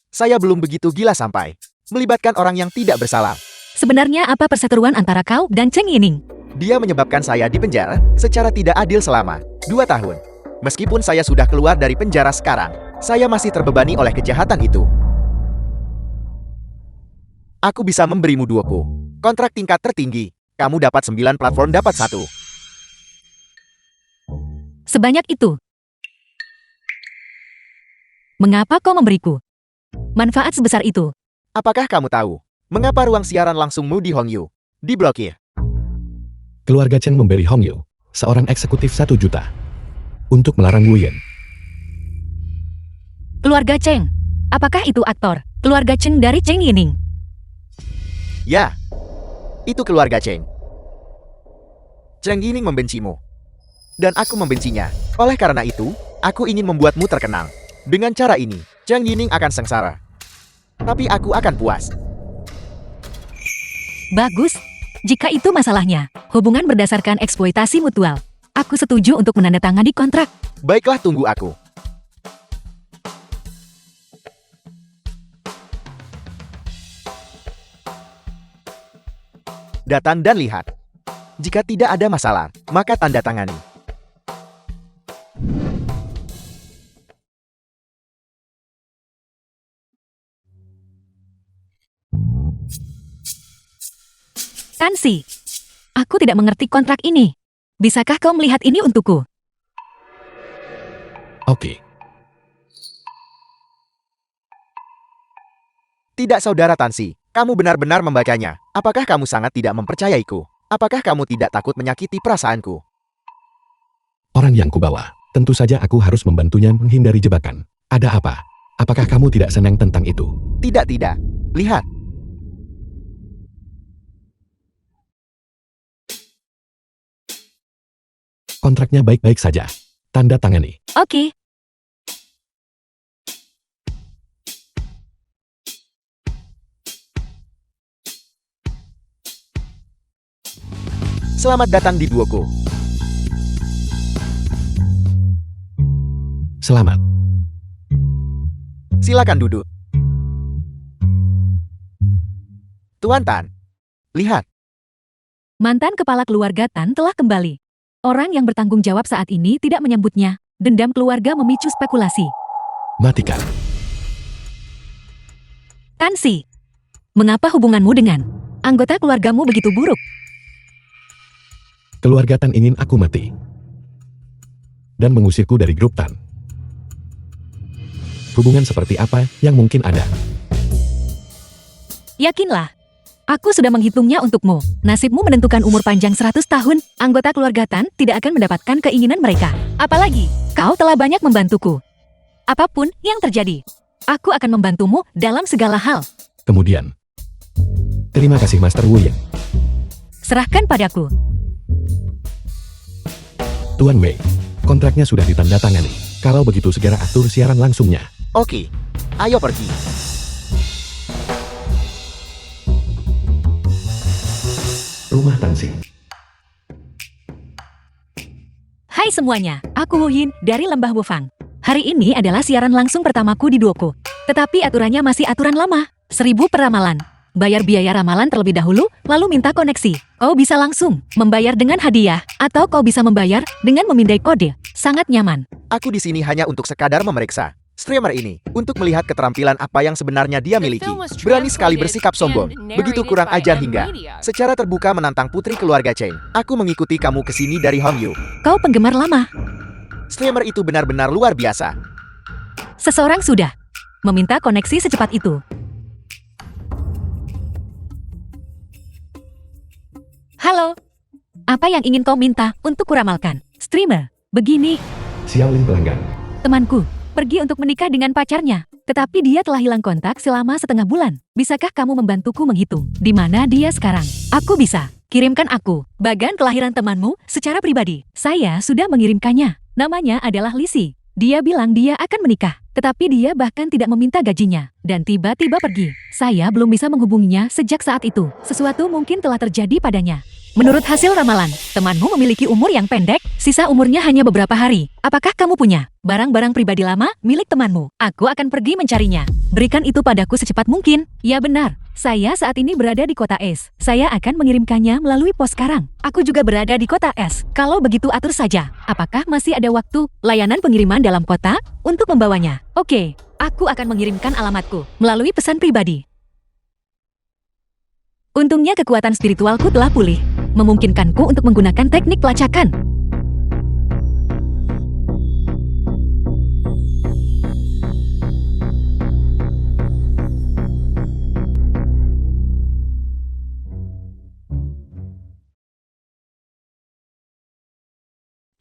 Saya belum begitu gila sampai melibatkan orang yang tidak bersalah. sebenarnya apa perseteruan antara kau dan Cheng Yining? Dia menyebabkan saya di penjara secara tidak adil selama 2 tahun. Meskipun saya sudah keluar dari penjara sekarang, saya masih terbebani oleh kejahatan itu. Aku bisa memberimu duoku. Kontrak tingkat tertinggi. Kamu dapat 9 platform dapat 1. Sebanyak itu. Mengapa kau memberiku manfaat sebesar itu? Apakah kamu tahu mengapa ruang siaran langsungmu di Hongyu diblokir? Keluarga Cheng memberi Hong Yu seorang eksekutif 1 juta untuk melarang Wu Yin. Keluarga Cheng. Apakah itu aktor keluarga Cheng dari Cheng Yining? Ya, itu keluarga Cheng. Cheng Yining membencimu. Dan aku membencinya. Oleh karena itu, aku ingin membuatmu terkenal. Dengan cara ini, Cheng Yining akan sengsara. Tapi aku akan puas. Bagus. Jika itu masalahnya, hubungan berdasarkan eksploitasi mutual. Aku setuju untuk menandatangani kontrak. Baiklah, tunggu aku. Datang dan lihat. Jika tidak ada masalah, maka tanda tangani. Tansi, aku tidak mengerti kontrak ini. Bisakah kau melihat ini untukku? Oke. Tidak, Saudara Tansi. Kamu benar-benar membacanya. Apakah kamu sangat tidak mempercayaiku? Apakah kamu tidak takut menyakiti perasaanku? Orang yang kubawa. Tentu saja aku harus membantunya menghindari jebakan. Ada apa? Apakah kamu tidak senang tentang itu? Tidak, tidak. Lihat. Kontraknya baik-baik saja. Tanda tangani. Oke. Selamat datang di duoku. Selamat. Silakan duduk. Tuan Tan, lihat. Mantan kepala keluarga Tan telah kembali. Orang yang bertanggung jawab saat ini tidak menyambutnya. Dendam keluarga memicu spekulasi. Matikan. Tansi, mengapa hubunganmu dengan anggota keluargamu begitu buruk? Keluarga Tan ingin aku mati. Dan mengusirku dari grup Tan. Hubungan seperti apa yang mungkin ada? Yakinlah, aku sudah menghitungnya untukmu. Nasibmu menentukan umur panjang 100 tahun. Anggota keluarga Tan tidak akan mendapatkan keinginan mereka. Apalagi, kau telah banyak membantuku. Apapun yang terjadi, aku akan membantumu dalam segala hal. Kemudian, terima kasih Master Wu Yin. Serahkan padaku. Tuan Wei, kontraknya sudah ditandatangani. Kalau begitu segera atur siaran langsungnya. Oke, ayo pergi. Rumah Tansi. Hai semuanya, aku Wu Yin dari Lembah Wufang. Hari ini adalah siaran langsung pertamaku di duoku. Tetapi aturannya masih aturan lama. 1000 peramalan. Bayar biaya ramalan terlebih dahulu, lalu minta koneksi. Kau bisa langsung membayar dengan hadiah, atau kau bisa membayar dengan memindai kode. Sangat nyaman. Aku di sini hanya untuk sekadar memeriksa streamer ini untuk melihat keterampilan apa yang sebenarnya dia miliki. Berani sekali bersikap sombong, begitu kurang ajar hingga secara terbuka menantang putri keluarga Cheng. Aku mengikuti kamu ke sini dari Hongyu. Kau penggemar lama. Streamer itu benar-benar luar biasa. Seseorang sudah meminta koneksi secepat itu. Halo. Apa yang ingin kau minta untuk kuramalkan? Streamer, begini. Xiaolin pelanggan. Temanku pergi untuk menikah dengan pacarnya, tetapi dia telah hilang kontak selama setengah bulan. Bisakah kamu membantuku menghitung di mana dia sekarang? Aku bisa. Kirimkan aku bagan kelahiran temanmu secara pribadi. Saya sudah mengirimkannya. Namanya adalah Lisi. Dia bilang dia akan menikah, tetapi dia bahkan tidak meminta gajinya dan tiba-tiba pergi. Saya belum bisa menghubunginya sejak saat itu. Sesuatu mungkin telah terjadi padanya. Menurut hasil ramalan, temanmu memiliki umur yang pendek, sisa umurnya hanya beberapa hari. Apakah kamu punya barang-barang pribadi lama milik temanmu? Aku akan pergi mencarinya. Berikan itu padaku secepat mungkin. Ya benar, saya saat ini berada di kota S. Saya akan mengirimkannya melalui pos sekarang. Aku juga berada di kota S. Kalau begitu atur saja. Apakah masih ada waktu layanan pengiriman dalam kota untuk membawanya? Oke, aku akan mengirimkan alamatku melalui pesan pribadi. Untungnya kekuatan spiritualku telah pulih, memungkinkanku untuk menggunakan teknik pelacakan.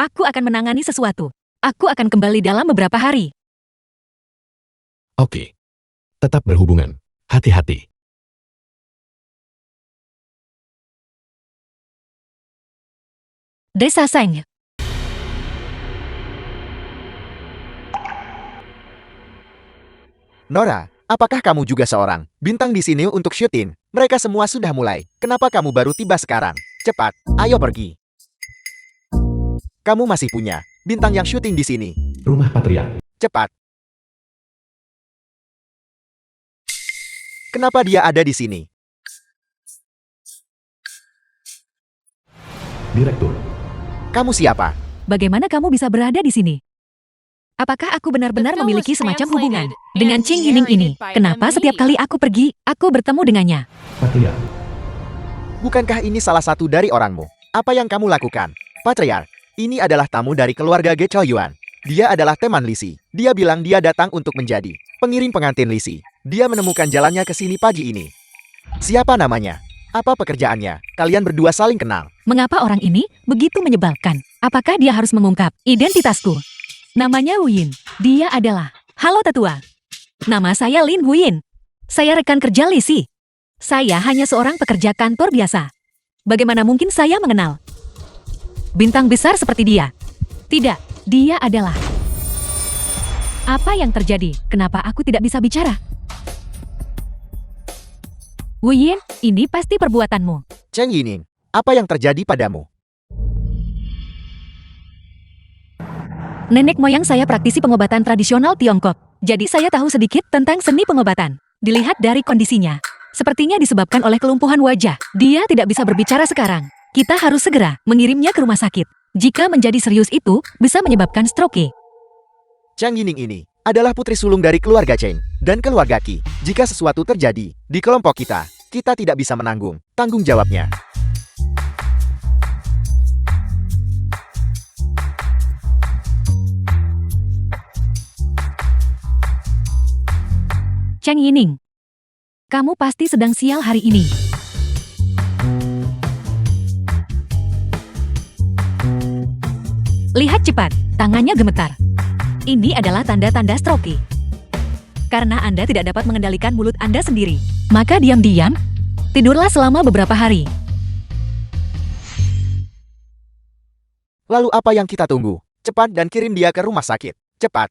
Aku akan menangani sesuatu. Aku akan kembali dalam beberapa hari. Oke. Tetap berhubungan. Hati-hati. Desa Seng. Nora, apakah kamu juga seorang bintang di sini untuk syuting? Mereka semua sudah mulai. Kenapa kamu baru tiba sekarang? Cepat, ayo pergi. Kamu masih punya bintang yang syuting di sini. Rumah Patria. Cepat. Kenapa dia ada di sini? Direktur. Kamu siapa? Bagaimana kamu bisa berada di sini? Apakah aku benar-benar memiliki semacam hubungan dengan Ching Yining ini? Kenapa setiap kali aku pergi, aku bertemu dengannya? Patria. Bukankah ini salah satu dari orangmu? Apa yang kamu lakukan? Patriark, ini adalah tamu dari keluarga Ge Choyuan. Dia adalah teman Lisi. Dia bilang dia datang untuk menjadi pengiring pengantin Lisi. Dia menemukan jalannya ke sini pagi ini. Siapa namanya? Apa pekerjaannya? Kalian berdua saling kenal. Mengapa orang ini begitu menyebalkan? Apakah dia harus mengungkap identitasku? Namanya Huyin. Dia adalah... Halo tetua. Nama saya Lin Huyin. Saya rekan kerja Lisi. Saya hanya seorang pekerja kantor biasa. Bagaimana mungkin saya mengenal bintang besar seperti dia? Tidak, dia adalah... Apa yang terjadi? Kenapa aku tidak bisa bicara? Huyin, ini pasti perbuatanmu. Cheng Yining, apa yang terjadi padamu? Nenek moyang saya praktisi pengobatan tradisional Tiongkok. Jadi saya tahu sedikit tentang seni pengobatan. Dilihat dari kondisinya. Sepertinya disebabkan oleh kelumpuhan wajah. Dia tidak bisa berbicara sekarang. Kita harus segera mengirimnya ke rumah sakit. Jika menjadi serius itu, bisa menyebabkan stroke. Cheng Yining ini adalah putri sulung dari keluarga Cheng dan keluarga Qi. Jika sesuatu terjadi di kelompok kita tidak bisa menanggung tanggung jawabnya. Cheng Yining, kamu pasti sedang sial hari ini. Lihat cepat, tangannya gemetar. Ini adalah tanda-tanda stroke. Karena Anda tidak dapat mengendalikan mulut Anda sendiri, maka diam-diam, tidurlah selama beberapa hari. Lalu apa yang kita tunggu? Cepat dan kirim dia ke rumah sakit. Cepat.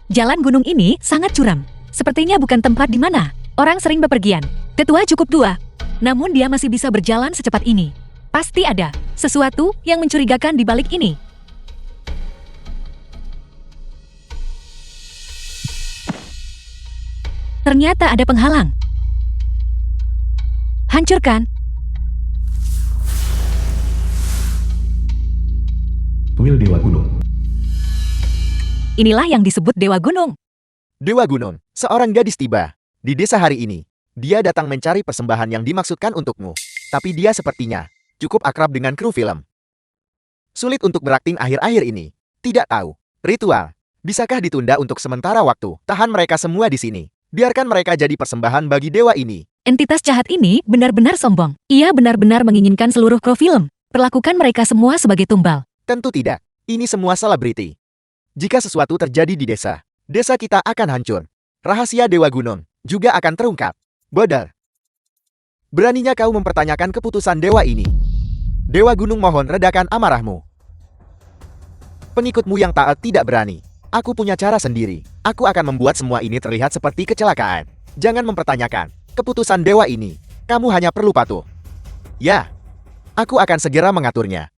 Jalan gunung ini sangat curam. Sepertinya bukan tempat di mana orang sering bepergian. Tetua cukup tua, namun dia masih bisa berjalan secepat ini. Pasti ada sesuatu yang mencurigakan di balik ini. Ternyata ada penghalang. Hancurkan. Kuil Dewa Gunung. Inilah yang disebut Dewa Gunung. Dewa Gunung, seorang gadis tiba di desa hari ini. Dia datang mencari persembahan yang dimaksudkan untukmu. Tapi dia sepertinya cukup akrab dengan kru film. Sulit untuk berakting akhir-akhir ini. Tidak tahu. Ritual. Bisakah ditunda untuk sementara waktu? Tahan mereka semua di sini. Biarkan mereka jadi persembahan bagi dewa ini. Entitas jahat ini benar-benar sombong. Ia benar-benar menginginkan seluruh kru film. Perlakukan mereka semua sebagai tumbal. Tentu tidak. Ini semua selebriti. Jika sesuatu terjadi di desa, desa kita akan hancur. Rahasia Dewa Gunung juga akan terungkap. Bodoh. Beraninya kau mempertanyakan keputusan dewa ini. Dewa Gunung mohon redakan amarahmu. Pengikutmu yang taat tidak berani. Aku punya cara sendiri. Aku akan membuat semua ini terlihat seperti kecelakaan. Jangan mempertanyakan keputusan dewa ini. Kamu hanya perlu patuh. Ya, aku akan segera mengaturnya.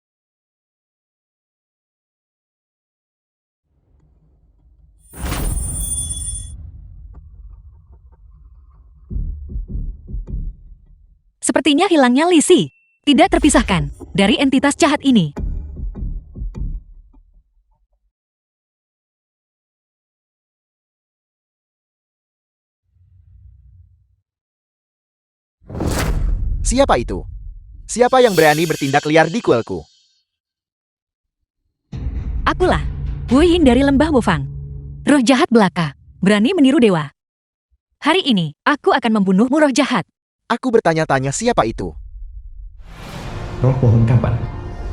Sepertinya hilangnya Lisi. Tidak terpisahkan dari entitas jahat ini. Siapa itu? Siapa yang berani bertindak liar di kuilku? Akulah, Wu Yin dari Lembah Wufang. Roh jahat belaka, berani meniru dewa. Hari ini, aku akan membunuhmu roh jahat. Aku bertanya-tanya siapa itu. Roh pohon kampan.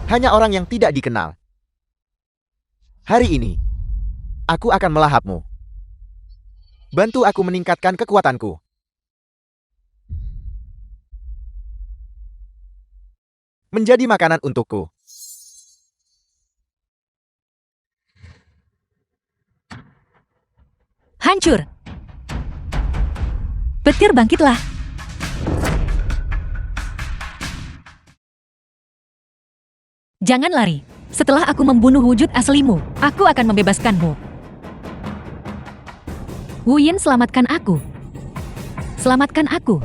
Hanya orang yang tidak dikenal. Hari ini, aku akan melahapmu. Bantu aku meningkatkan kekuatanku. Menjadi makanan untukku. Hancur. Petir bangkitlah. Jangan lari. Setelah aku membunuh wujud aslimu, aku akan membebaskanmu. Wu Yin, selamatkan aku. Selamatkan aku.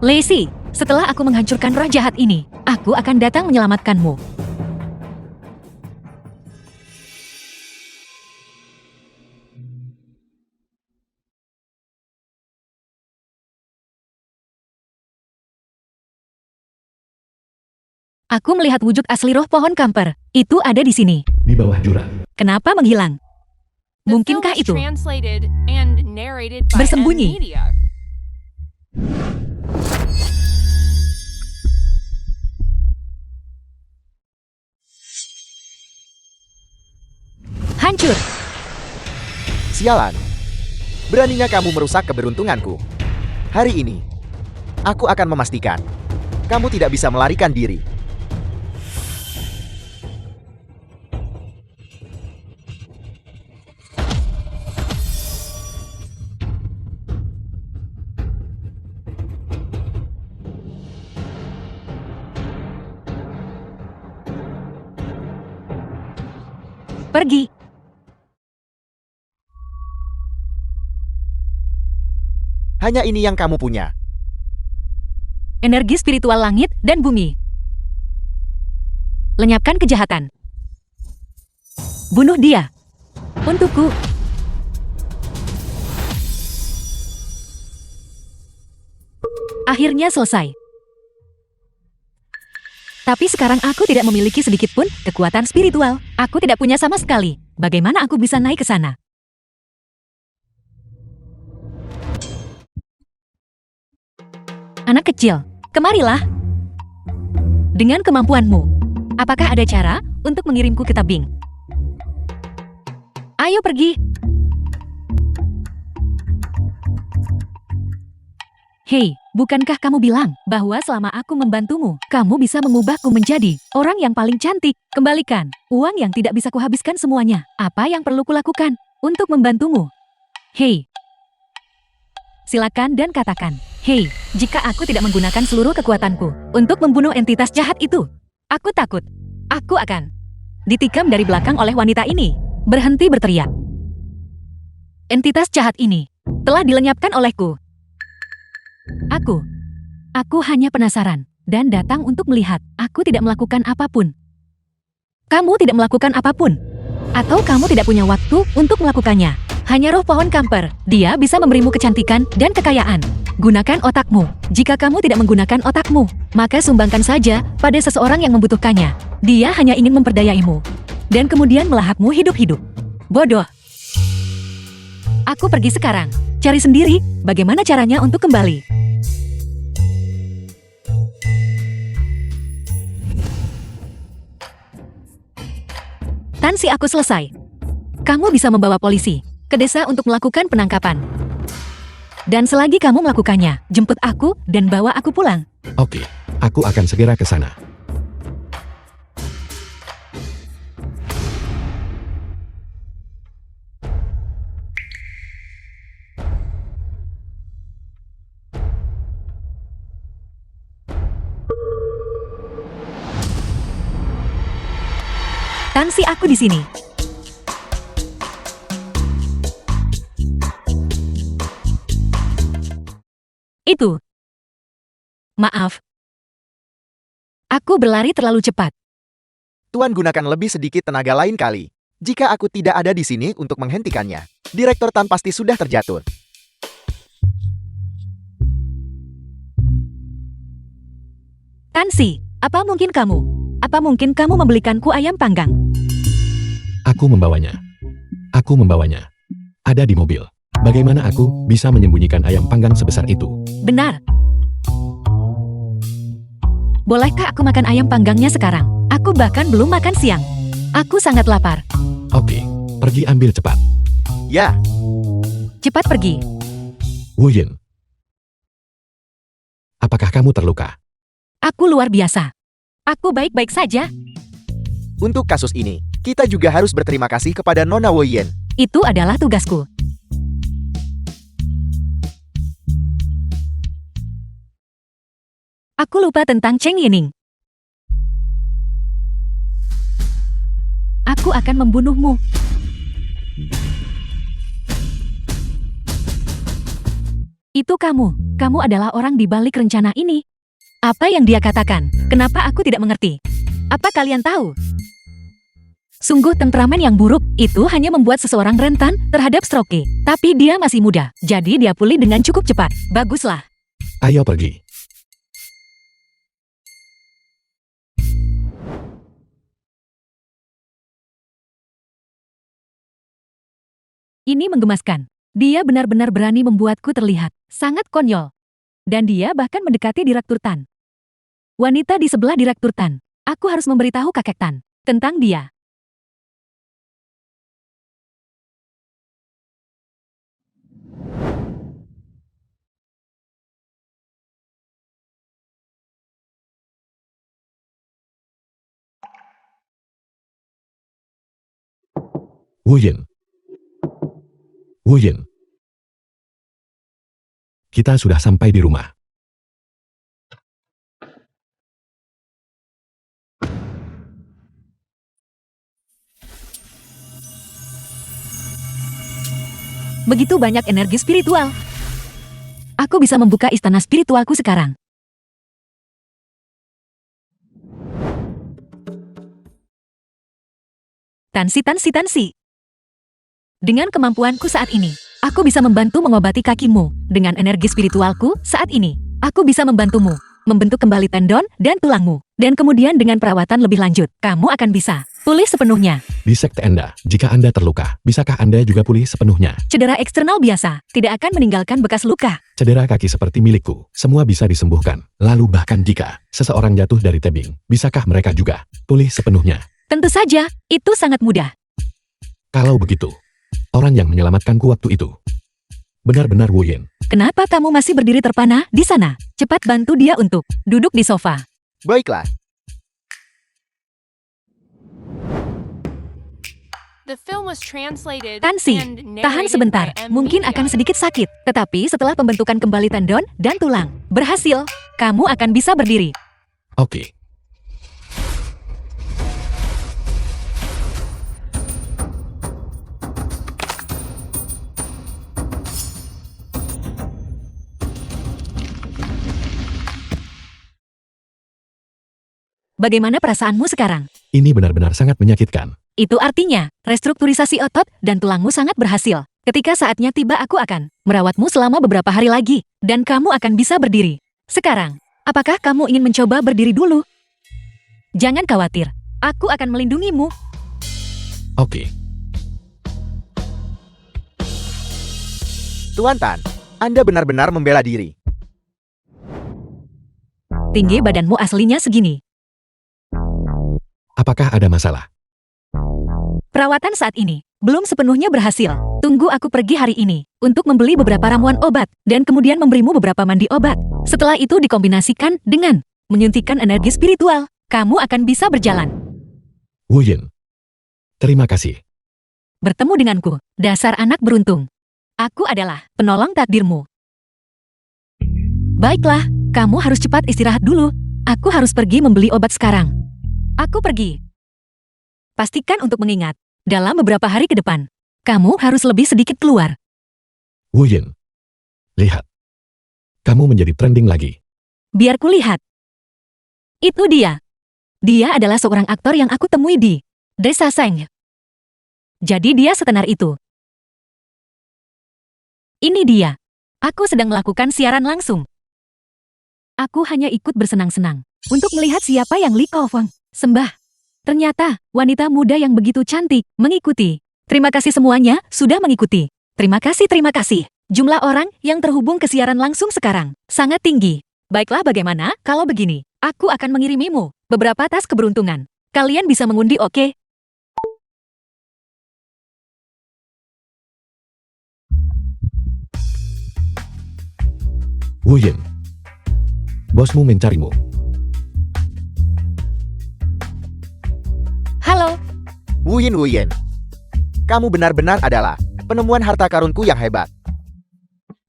Lacey, setelah aku menghancurkan roh jahat ini, aku akan datang menyelamatkanmu. Aku melihat wujud asli roh pohon kamper. Itu ada di sini. Di bawah jurang. Kenapa menghilang? The Mungkinkah film is itu? translated and narrated by Bersembunyi. N-Media. Hancur. Sialan. Beraninya kamu merusak keberuntunganku. Hari ini, aku akan memastikan kamu tidak bisa melarikan diri. Pergi. Hanya ini yang kamu punya. Energi spiritual langit dan bumi. Lenyapkan kejahatan. Bunuh dia. Untukku. Akhirnya selesai. Tapi sekarang aku tidak memiliki sedikit pun kekuatan spiritual. Aku tidak punya sama sekali. Bagaimana aku bisa naik ke sana? Anak kecil, kemarilah. Dengan kemampuanmu, apakah ada cara untuk mengirimku ke tabing? Ayo pergi. Hei, bukankah kamu bilang bahwa selama aku membantumu, kamu bisa mengubahku menjadi orang yang paling cantik? Kembalikan uang yang tidak bisa kuhabiskan semuanya. Apa yang perlu kulakukan untuk membantumu? Hei, silakan dan katakan. Hei, jika aku tidak menggunakan seluruh kekuatanku untuk membunuh entitas jahat itu, aku takut. Aku akan ditikam dari belakang oleh wanita ini. Berhenti berteriak. Entitas jahat ini telah dilenyapkan olehku. Aku hanya penasaran dan datang untuk melihat. Aku tidak melakukan apapun. Kamu tidak melakukan apapun. Atau kamu tidak punya waktu untuk melakukannya. Hanya roh pohon kamper. Dia bisa memberimu kecantikan dan kekayaan. Gunakan otakmu. Jika kamu tidak menggunakan otakmu, maka sumbangkan saja pada seseorang yang membutuhkannya. Dia hanya ingin memperdayaimu. Dan kemudian melahapmu hidup-hidup. Bodoh. Aku pergi sekarang. Cari sendiri bagaimana caranya untuk kembali. Tansi, aku selesai. Kamu bisa membawa polisi ke desa untuk melakukan penangkapan. Dan selagi kamu melakukannya, jemput aku dan bawa aku pulang. Oke, aku akan segera ke sana. Tansi, aku di sini. Itu. Maaf. Aku berlari terlalu cepat. Tuan gunakan lebih sedikit tenaga lain kali. Jika aku tidak ada di sini untuk menghentikannya, Direktur Tan pasti sudah terjatuh. Tansi, apa mungkin kamu membelikanku ayam panggang? Aku membawanya. Ada di mobil. Bagaimana aku bisa menyembunyikan ayam panggang sebesar itu? Benar. Bolehkah aku makan ayam panggangnya sekarang? Aku bahkan belum makan siang. Aku sangat lapar. Oke, pergi ambil cepat. Ya, Cepat pergi. Wu Yin. Apakah kamu terluka? Aku luar biasa. Aku baik-baik saja. untuk kasus ini, kita juga harus berterima kasih kepada Nona Woyen. Itu adalah tugasku. Aku lupa tentang Cheng Yining. Aku akan membunuhmu. Itu kamu. Kamu adalah orang di balik rencana ini. Apa yang dia katakan? Kenapa aku tidak mengerti? Apa kalian tahu? Sungguh temperamen yang buruk, itu hanya membuat seseorang rentan terhadap stroke. Tapi dia masih muda, jadi dia pulih dengan cukup cepat. Baguslah. Ayo pergi. Ini menggemaskan. Dia benar-benar berani membuatku terlihat sangat konyol. Dan dia bahkan mendekati Direktur Tan. Wanita di sebelah Direktur Tan. Aku harus memberitahu kakek Tan tentang dia. Wu Yin. Wu Yin. Kita sudah sampai di rumah. Begitu banyak energi spiritual. Aku bisa membuka istana spiritualku sekarang. Tansi. Dengan kemampuanku saat ini, aku bisa membantu mengobati kakimu. Dengan energi spiritualku saat ini, aku bisa membantumu membentuk kembali tendon dan tulangmu. Dan kemudian dengan perawatan lebih lanjut, kamu akan bisa pulih sepenuhnya. Di sekte Anda, jika Anda terluka, bisakah Anda juga pulih sepenuhnya? Cedera eksternal biasa, tidak akan meninggalkan bekas luka. Cedera kaki seperti milikku, semua bisa disembuhkan. Lalu bahkan jika seseorang jatuh dari tebing, bisakah mereka juga pulih sepenuhnya? Tentu saja, itu sangat mudah. Kalau begitu, orang yang menyelamatkanku waktu itu, Benar-benar Wu Yin. Kenapa kamu masih berdiri terpana di sana? Cepat bantu dia untuk duduk di sofa. Baiklah, The film was translated Tansi, and tahan narrated sebentar. by M. Mungkin Media. akan sedikit sakit. Tetapi setelah pembentukan kembali tendon dan tulang berhasil, kamu akan bisa berdiri. Oke. Bagaimana perasaanmu sekarang? Ini benar-benar sangat menyakitkan. Itu artinya, restrukturisasi otot dan tulangmu sangat berhasil. Ketika saatnya tiba aku akan merawatmu selama beberapa hari lagi, dan kamu akan bisa berdiri. Sekarang, apakah kamu ingin mencoba berdiri dulu? Jangan khawatir, aku akan melindungimu. Oke. Tuan Tan, Anda benar-benar membela diri. Tinggi badanmu aslinya segini. Apakah ada masalah? Perawatan saat ini belum sepenuhnya berhasil. Tunggu aku pergi hari ini untuk membeli beberapa ramuan obat dan kemudian memberimu beberapa mandi obat. Setelah itu dikombinasikan dengan menyuntikkan energi spiritual, kamu akan bisa berjalan. Wu Yin. Terima kasih. Bertemu denganku, dasar anak beruntung. Aku adalah penolong takdirmu. Baiklah, kamu harus cepat istirahat dulu. Aku harus pergi membeli obat sekarang. Aku pergi. Pastikan untuk mengingat, dalam beberapa hari ke depan, kamu harus lebih sedikit keluar. Wu Yin. Lihat. Kamu menjadi trending lagi. Biar kulihat. Itu dia. Dia adalah seorang aktor yang aku temui di Desa Seng. Jadi dia setenar itu. Ini dia. Aku sedang melakukan siaran langsung. Aku hanya ikut bersenang-senang untuk melihat siapa yang Li Kaofeng sembah. Ternyata, wanita muda yang begitu cantik mengikuti. Terima kasih semuanya sudah mengikuti. Terima kasih. Jumlah orang yang terhubung ke siaran langsung sekarang sangat tinggi. Baiklah bagaimana kalau begini? Aku akan mengirimimu beberapa tas keberuntungan. Kalian bisa mengundi, oke? Wu Yin. Bosmu mencarimu. Halo, Wu Yin. Kamu benar-benar adalah penemuan harta karunku yang hebat.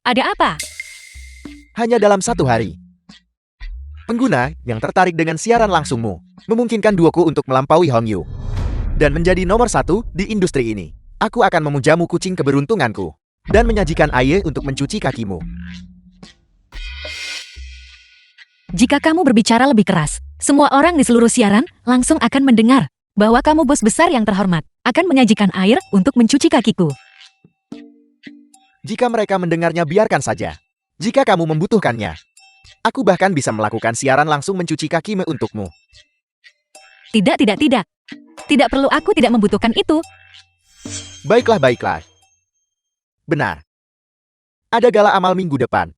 ada apa? Hanya dalam satu hari. Pengguna yang tertarik dengan siaran langsungmu memungkinkan duoku untuk melampaui Hong Yu dan menjadi nomor 1 di industri ini. Aku akan memujamu kucing keberuntunganku dan menyajikan air untuk mencuci kakimu. Jika kamu berbicara lebih keras, semua orang di seluruh siaran langsung akan mendengar bahwa kamu bos besar yang terhormat akan menyajikan air untuk mencuci kakiku. Jika mereka mendengarnya, biarkan saja. Jika kamu membutuhkannya, aku bahkan bisa melakukan siaran langsung mencuci kakimu untukmu. Tidak. Tidak perlu, aku tidak membutuhkan itu. Baiklah. Benar. Ada gala amal minggu depan.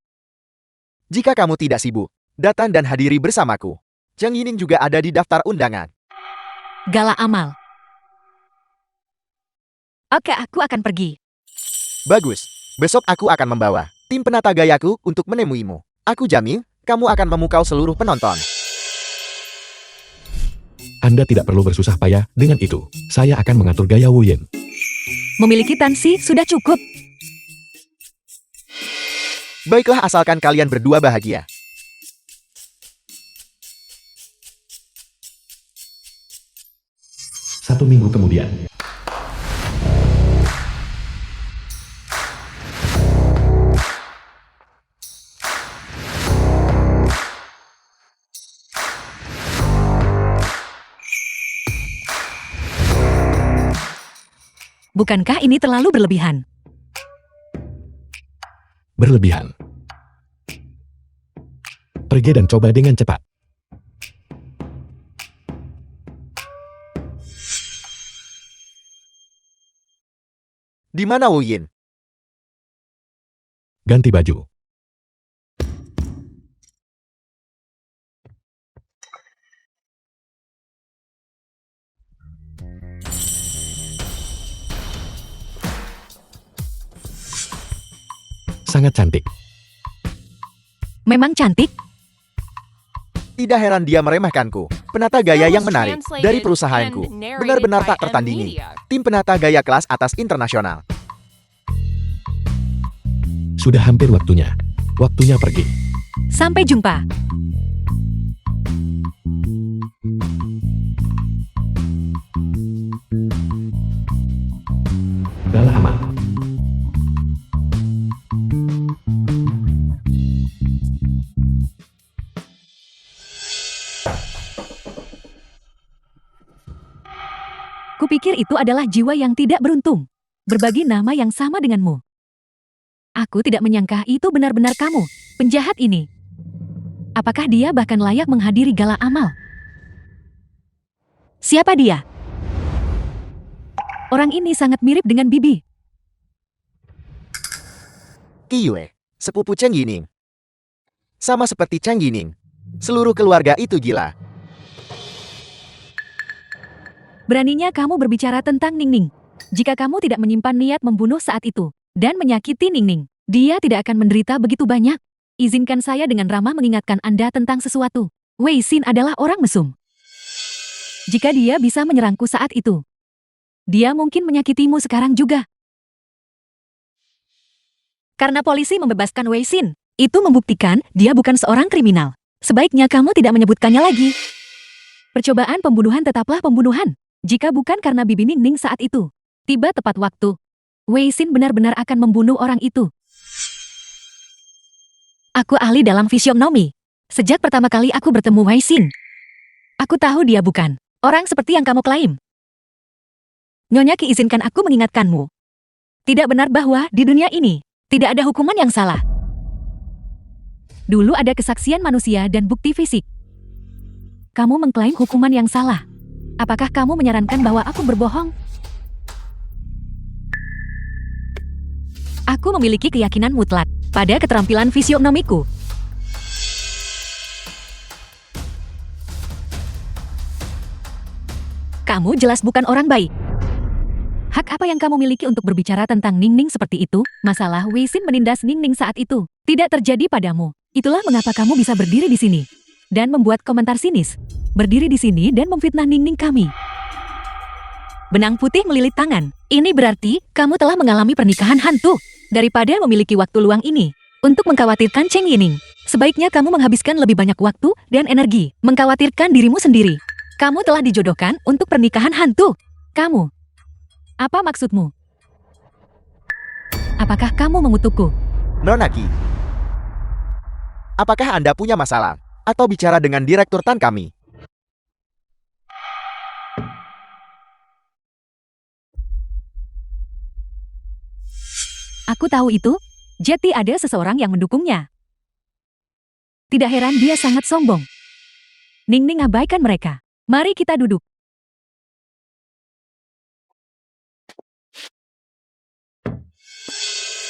Jika kamu tidak sibuk, datang dan hadiri bersamaku. Zhang Yining juga ada di daftar undangan. Gala amal. Oke, aku akan pergi. Bagus. Besok aku akan membawa tim penata gayaku untuk menemuimu. Aku jamin, kamu akan memukau seluruh penonton. Anda tidak perlu bersusah payah dengan itu. Saya akan mengatur gaya Wu Yin. Memiliki Tansi sudah cukup. Baiklah, asalkan kalian berdua bahagia. Satu minggu kemudian. Bukankah ini terlalu berlebihan? Berlebihan. Pergi dan coba dengan cepat. Di mana Wu Yin? Ganti baju. sangat cantik. Memang cantik? Tidak heran dia meremehkanku. Penata gaya yang menarik dari perusahaanku. Benar-benar tak tertandingi. Tim penata gaya kelas atas internasional. Sudah hampir waktunya. Waktunya pergi. Sampai jumpa. Gala amal. Kupikir itu adalah jiwa yang tidak beruntung. Berbagi nama yang sama denganmu. Aku tidak menyangka itu benar-benar kamu, penjahat ini. Apakah dia bahkan layak menghadiri gala amal? Siapa dia? Orang ini sangat mirip dengan Bibi. Kiyue, sepupu Cheng Yining. Sama seperti Cheng Yining. Seluruh keluarga itu gila. Beraninya kamu berbicara tentang Ningning. Jika kamu tidak menyimpan niat membunuh saat itu, dan menyakiti Ningning, dia tidak akan menderita begitu banyak. Izinkan saya dengan ramah mengingatkan Anda tentang sesuatu. Wei Xin adalah orang mesum. Jika dia bisa menyerangku saat itu, dia mungkin menyakitimu sekarang juga. Karena polisi membebaskan Wei Xin, itu membuktikan dia bukan seorang kriminal. Sebaiknya kamu tidak menyebutkannya lagi. Percobaan pembunuhan tetaplah pembunuhan. Jika bukan karena Bibi Ningning saat itu, tiba tepat waktu, Wei Xin benar-benar akan membunuh orang itu. Aku ahli dalam fisionomi. Sejak pertama kali aku bertemu Wei Xin, aku tahu dia bukan orang seperti yang kamu klaim. Nyonya Qi, izinkan aku mengingatkanmu. Tidak benar bahwa di dunia ini tidak ada hukuman yang salah. Dulu ada kesaksian manusia dan bukti fisik. Kamu mengklaim hukuman yang salah. Apakah kamu menyarankan bahwa aku berbohong? Aku memiliki keyakinan mutlak pada keterampilan fisionomiku. Kamu jelas bukan orang baik. Hak apa yang kamu miliki untuk berbicara tentang Ningning seperti itu? Masalah Wei Xin menindas Ningning saat itu tidak terjadi padamu. Itulah mengapa kamu bisa berdiri di sini dan membuat komentar sinis. Berdiri di sini dan memfitnah Ningning kami. Benang putih melilit tangan. Ini berarti kamu telah mengalami pernikahan hantu. Daripada memiliki waktu luang ini untuk mengkhawatirkan Cheng Yining, sebaiknya kamu menghabiskan lebih banyak waktu dan energi mengkhawatirkan dirimu sendiri. Kamu telah dijodohkan untuk pernikahan hantu. Kamu. Apa maksudmu? Apakah kamu mengutukku? Nona Qi. Apakah Anda punya masalah? Atau bicara dengan direktur Tan kami? Aku tahu itu. Jadi ada seseorang yang mendukungnya. Tidak heran dia sangat sombong. Ningning abaikan mereka. Mari kita duduk.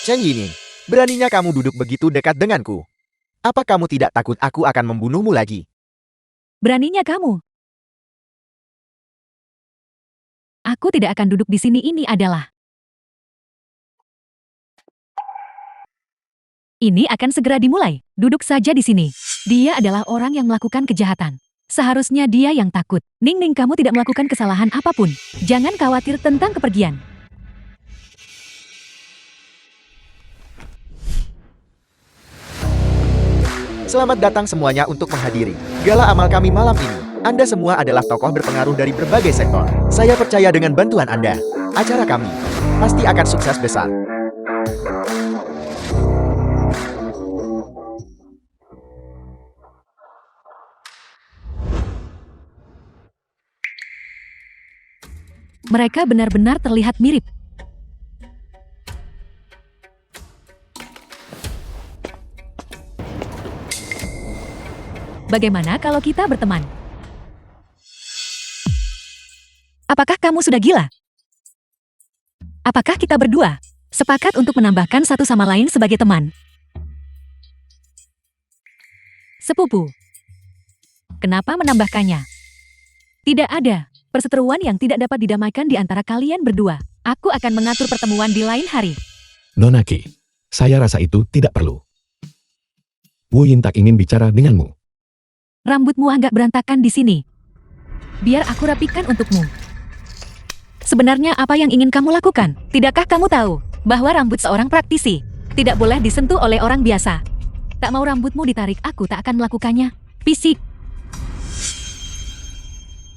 Cheng Yining, beraninya kamu duduk begitu dekat denganku. Apa kamu tidak takut aku akan membunuhmu lagi? Beraninya kamu. Aku tidak akan duduk di sini. Ini adalah. Ini akan segera dimulai. Duduk saja di sini. Dia adalah orang yang melakukan kejahatan. Seharusnya dia yang takut. Ningning, kamu tidak melakukan kesalahan apapun. Jangan khawatir tentang kepergian. Selamat datang semuanya untuk menghadiri gala amal kami malam ini. Anda semua adalah tokoh berpengaruh dari berbagai sektor. Saya percaya dengan bantuan Anda, acara kami pasti akan sukses besar. Mereka benar-benar terlihat mirip. Bagaimana kalau kita berteman? Apakah kamu sudah gila? Apakah kita berdua sepakat untuk menambahkan satu sama lain sebagai teman? Sepupu. Kenapa menambahkannya? Tidak ada perseteruan yang tidak dapat didamaikan di antara kalian berdua. Aku akan mengatur pertemuan di lain hari. Nona Qi, Saya rasa itu tidak perlu. Wu Yin tak ingin bicara denganmu. Rambutmu agak berantakan di sini. Biar aku rapikan untukmu. Sebenarnya apa yang ingin kamu lakukan? Tidakkah kamu tahu bahwa rambut seorang praktisi tidak boleh disentuh oleh orang biasa? Tak mau rambutmu ditarik, aku tak akan melakukannya. Fisik.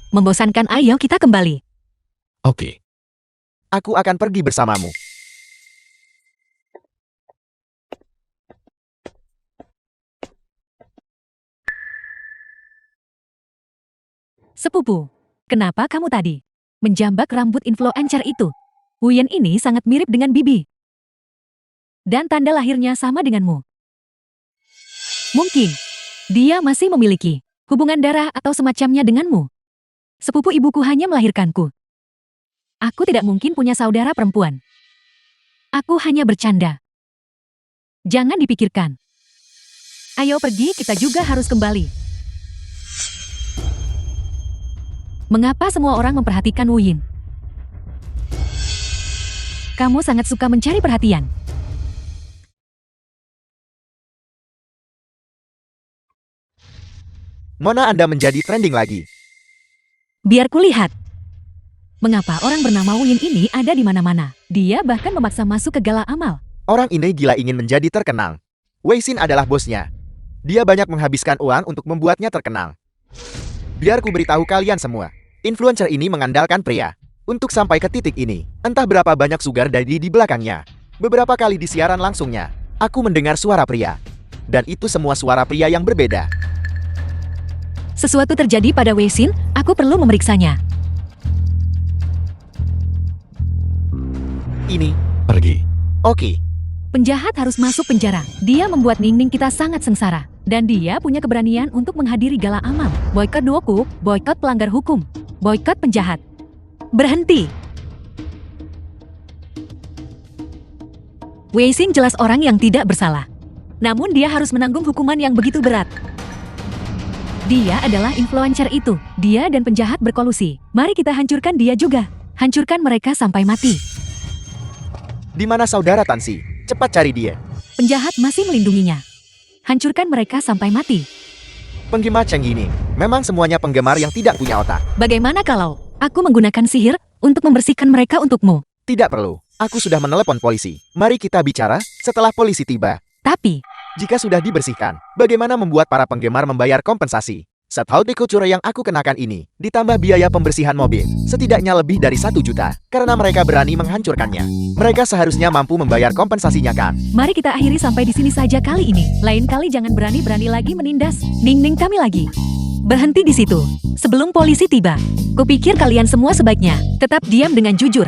Membosankan, ayo kita kembali. Oke. Aku akan pergi bersamamu. Sepupu, kenapa kamu tadi menjambak rambut influencer itu? Huyen ini sangat mirip dengan Bibi. Dan tanda lahirnya sama denganmu. Mungkin dia masih memiliki hubungan darah atau semacamnya denganmu. Sepupu ibuku hanya melahirkanku. Aku tidak mungkin punya saudara perempuan. Aku hanya bercanda. Jangan dipikirkan. Ayo pergi, kita juga harus kembali. Mengapa semua orang memperhatikan Wu Yin? Kamu sangat suka mencari perhatian. Mona Anda menjadi trending lagi. Biar kulihat. Mengapa orang bernama Wu Yin ini ada di mana-mana? Dia bahkan memaksa masuk ke gala amal. Orang ini gila ingin menjadi terkenal. Wei Xin adalah bosnya. Dia banyak menghabiskan uang untuk membuatnya terkenal. Biar ku beritahu kalian semua. Influencer ini mengandalkan pria. Untuk sampai ke titik ini, entah berapa banyak sugar daddy di belakangnya. Beberapa kali di siaran langsungnya, aku mendengar suara pria. Dan itu semua suara pria yang berbeda. Sesuatu terjadi pada Wei Xin, aku perlu memeriksanya. Ini, Pergi. oke. Penjahat harus masuk penjara. Dia membuat Ningning kita sangat sengsara. Dan dia punya keberanian untuk menghadiri gala amal. Boykot Duoku, boykot pelanggar hukum. Boykot penjahat. Berhenti. Wei Xin jelas orang yang tidak bersalah. Namun dia harus menanggung hukuman yang begitu berat. Dia adalah influencer itu. Dia dan penjahat berkolusi. Mari kita hancurkan dia juga. Hancurkan mereka sampai mati. Di mana saudara Tansi? Cepat cari dia. Penjahat masih melindunginya. Hancurkan mereka sampai mati. Penggemar Cheng Yining. Memang semuanya penggemar yang tidak punya otak. Bagaimana kalau aku menggunakan sihir untuk membersihkan mereka untukmu? Tidak perlu. Aku sudah menelepon polisi. Mari kita bicara setelah polisi tiba. Tapi, Jika sudah dibersihkan, bagaimana membuat para penggemar membayar kompensasi? Set-haul dekultur yang aku kenakan ini, ditambah biaya pembersihan mobil, setidaknya lebih dari 1 juta, karena mereka berani menghancurkannya. Mereka seharusnya mampu membayar kompensasinya kan? mari kita akhiri sampai di sini saja kali ini. Lain kali jangan berani-berani lagi menindas Ningning kami lagi. Berhenti di situ. Sebelum polisi tiba. Kupikir kalian semua sebaiknya tetap diam dengan jujur.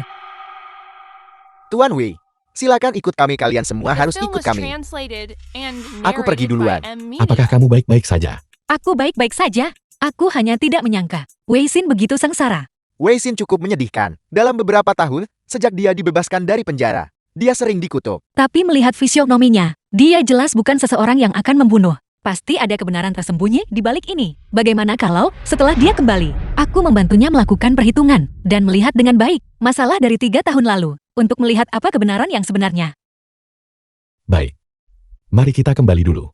Tuan Wei, silakan ikut kami, kalian semua The harus film ikut was kami. translated and Aku pergi narrated duluan. by M. Media. Apakah kamu baik-baik saja? Aku baik-baik saja. Aku hanya tidak menyangka Wei Xin begitu sengsara. Wei Xin cukup menyedihkan. Dalam beberapa tahun, sejak dia dibebaskan dari penjara, dia sering dikutuk. Tapi melihat fisionominya, dia jelas bukan seseorang yang akan membunuh. Pasti ada kebenaran tersembunyi di balik ini. Bagaimana kalau setelah dia kembali, aku membantunya melakukan perhitungan dan melihat dengan baik masalah dari 3 tahun lalu untuk melihat apa kebenaran yang sebenarnya. Baik. Mari kita kembali dulu.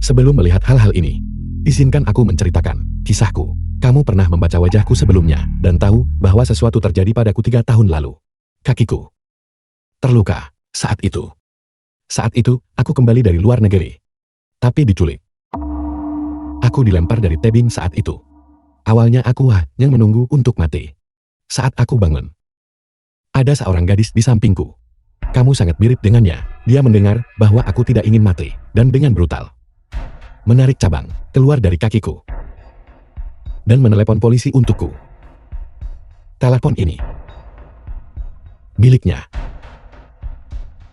Sebelum melihat hal-hal ini, izinkan aku menceritakan kisahku. Kamu pernah membaca wajahku sebelumnya dan tahu bahwa sesuatu terjadi padaku 3 tahun lalu. Kakiku terluka saat itu. Saat itu, aku kembali dari luar negeri. Tapi diculik. Aku dilempar dari tebing saat itu. Awalnya aku hanya menunggu untuk mati. Saat aku bangun, ada seorang gadis di sampingku. Kamu sangat mirip dengannya. Dia mendengar bahwa aku tidak ingin mati dan dengan brutal menarik cabang keluar dari kakiku dan menelepon polisi untukku. Telepon ini miliknya.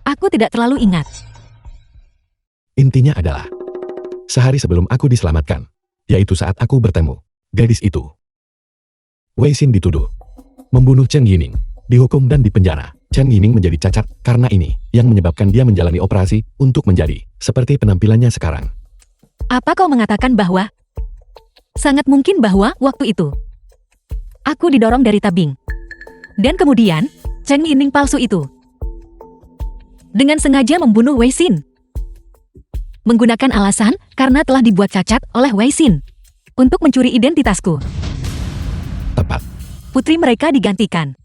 Aku tidak terlalu ingat. Intinya adalah, sehari sebelum aku diselamatkan, yaitu saat aku bertemu gadis itu, Wei Xin dituduh membunuh Cheng Yining, dihukum dan dipenjara. Cheng Yining menjadi cacat karena ini yang menyebabkan dia menjalani operasi untuk menjadi seperti penampilannya sekarang. Apa kau mengatakan bahwa sangat mungkin bahwa waktu itu Aku didorong dari tabing. Dan kemudian, Cheng Yining palsu itu dengan sengaja membunuh Wei Xin. Menggunakan alasan karena telah dibuat cacat oleh Wei Xin untuk mencuri identitasku. Tepat. Putri mereka digantikan.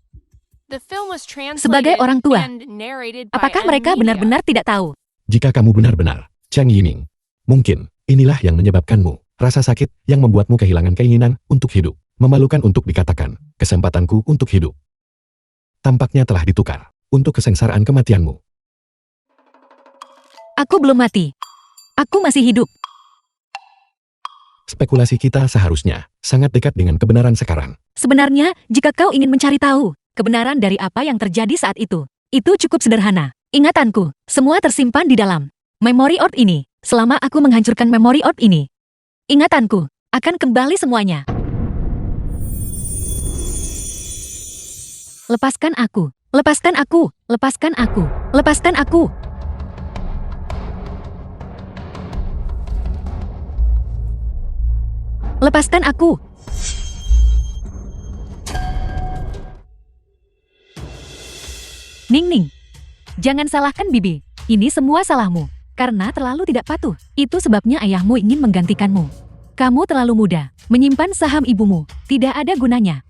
The film was Sebagai translated orang tua, and narrated by apakah M mereka Media. benar-benar tidak tahu? Jika kamu benar-benar Cheng Yining, mungkin inilah yang menyebabkanmu rasa sakit yang membuatmu kehilangan keinginan untuk hidup. Memalukan untuk dikatakan, kesempatanku untuk hidup tampaknya telah ditukar untuk kesengsaraan kematianmu. Aku belum mati. Aku masih hidup. Spekulasi kita seharusnya sangat dekat dengan kebenaran sekarang. Sebenarnya, jika kau ingin mencari tahu kebenaran dari apa yang terjadi saat itu cukup sederhana. Ingatanku, semua tersimpan di dalam memory orb ini. Selama aku menghancurkan memory orb ini, ingatanku akan kembali semuanya. Lepaskan aku, lepaskan aku, lepaskan aku, lepaskan aku. Lepaskan aku. Ning Ning, jangan salahkan Bibi. Ini semua salahmu. Karena terlalu tidak patuh. Itu sebabnya ayahmu ingin menggantikanmu. Kamu terlalu muda. Menyimpan saham ibumu tidak ada gunanya.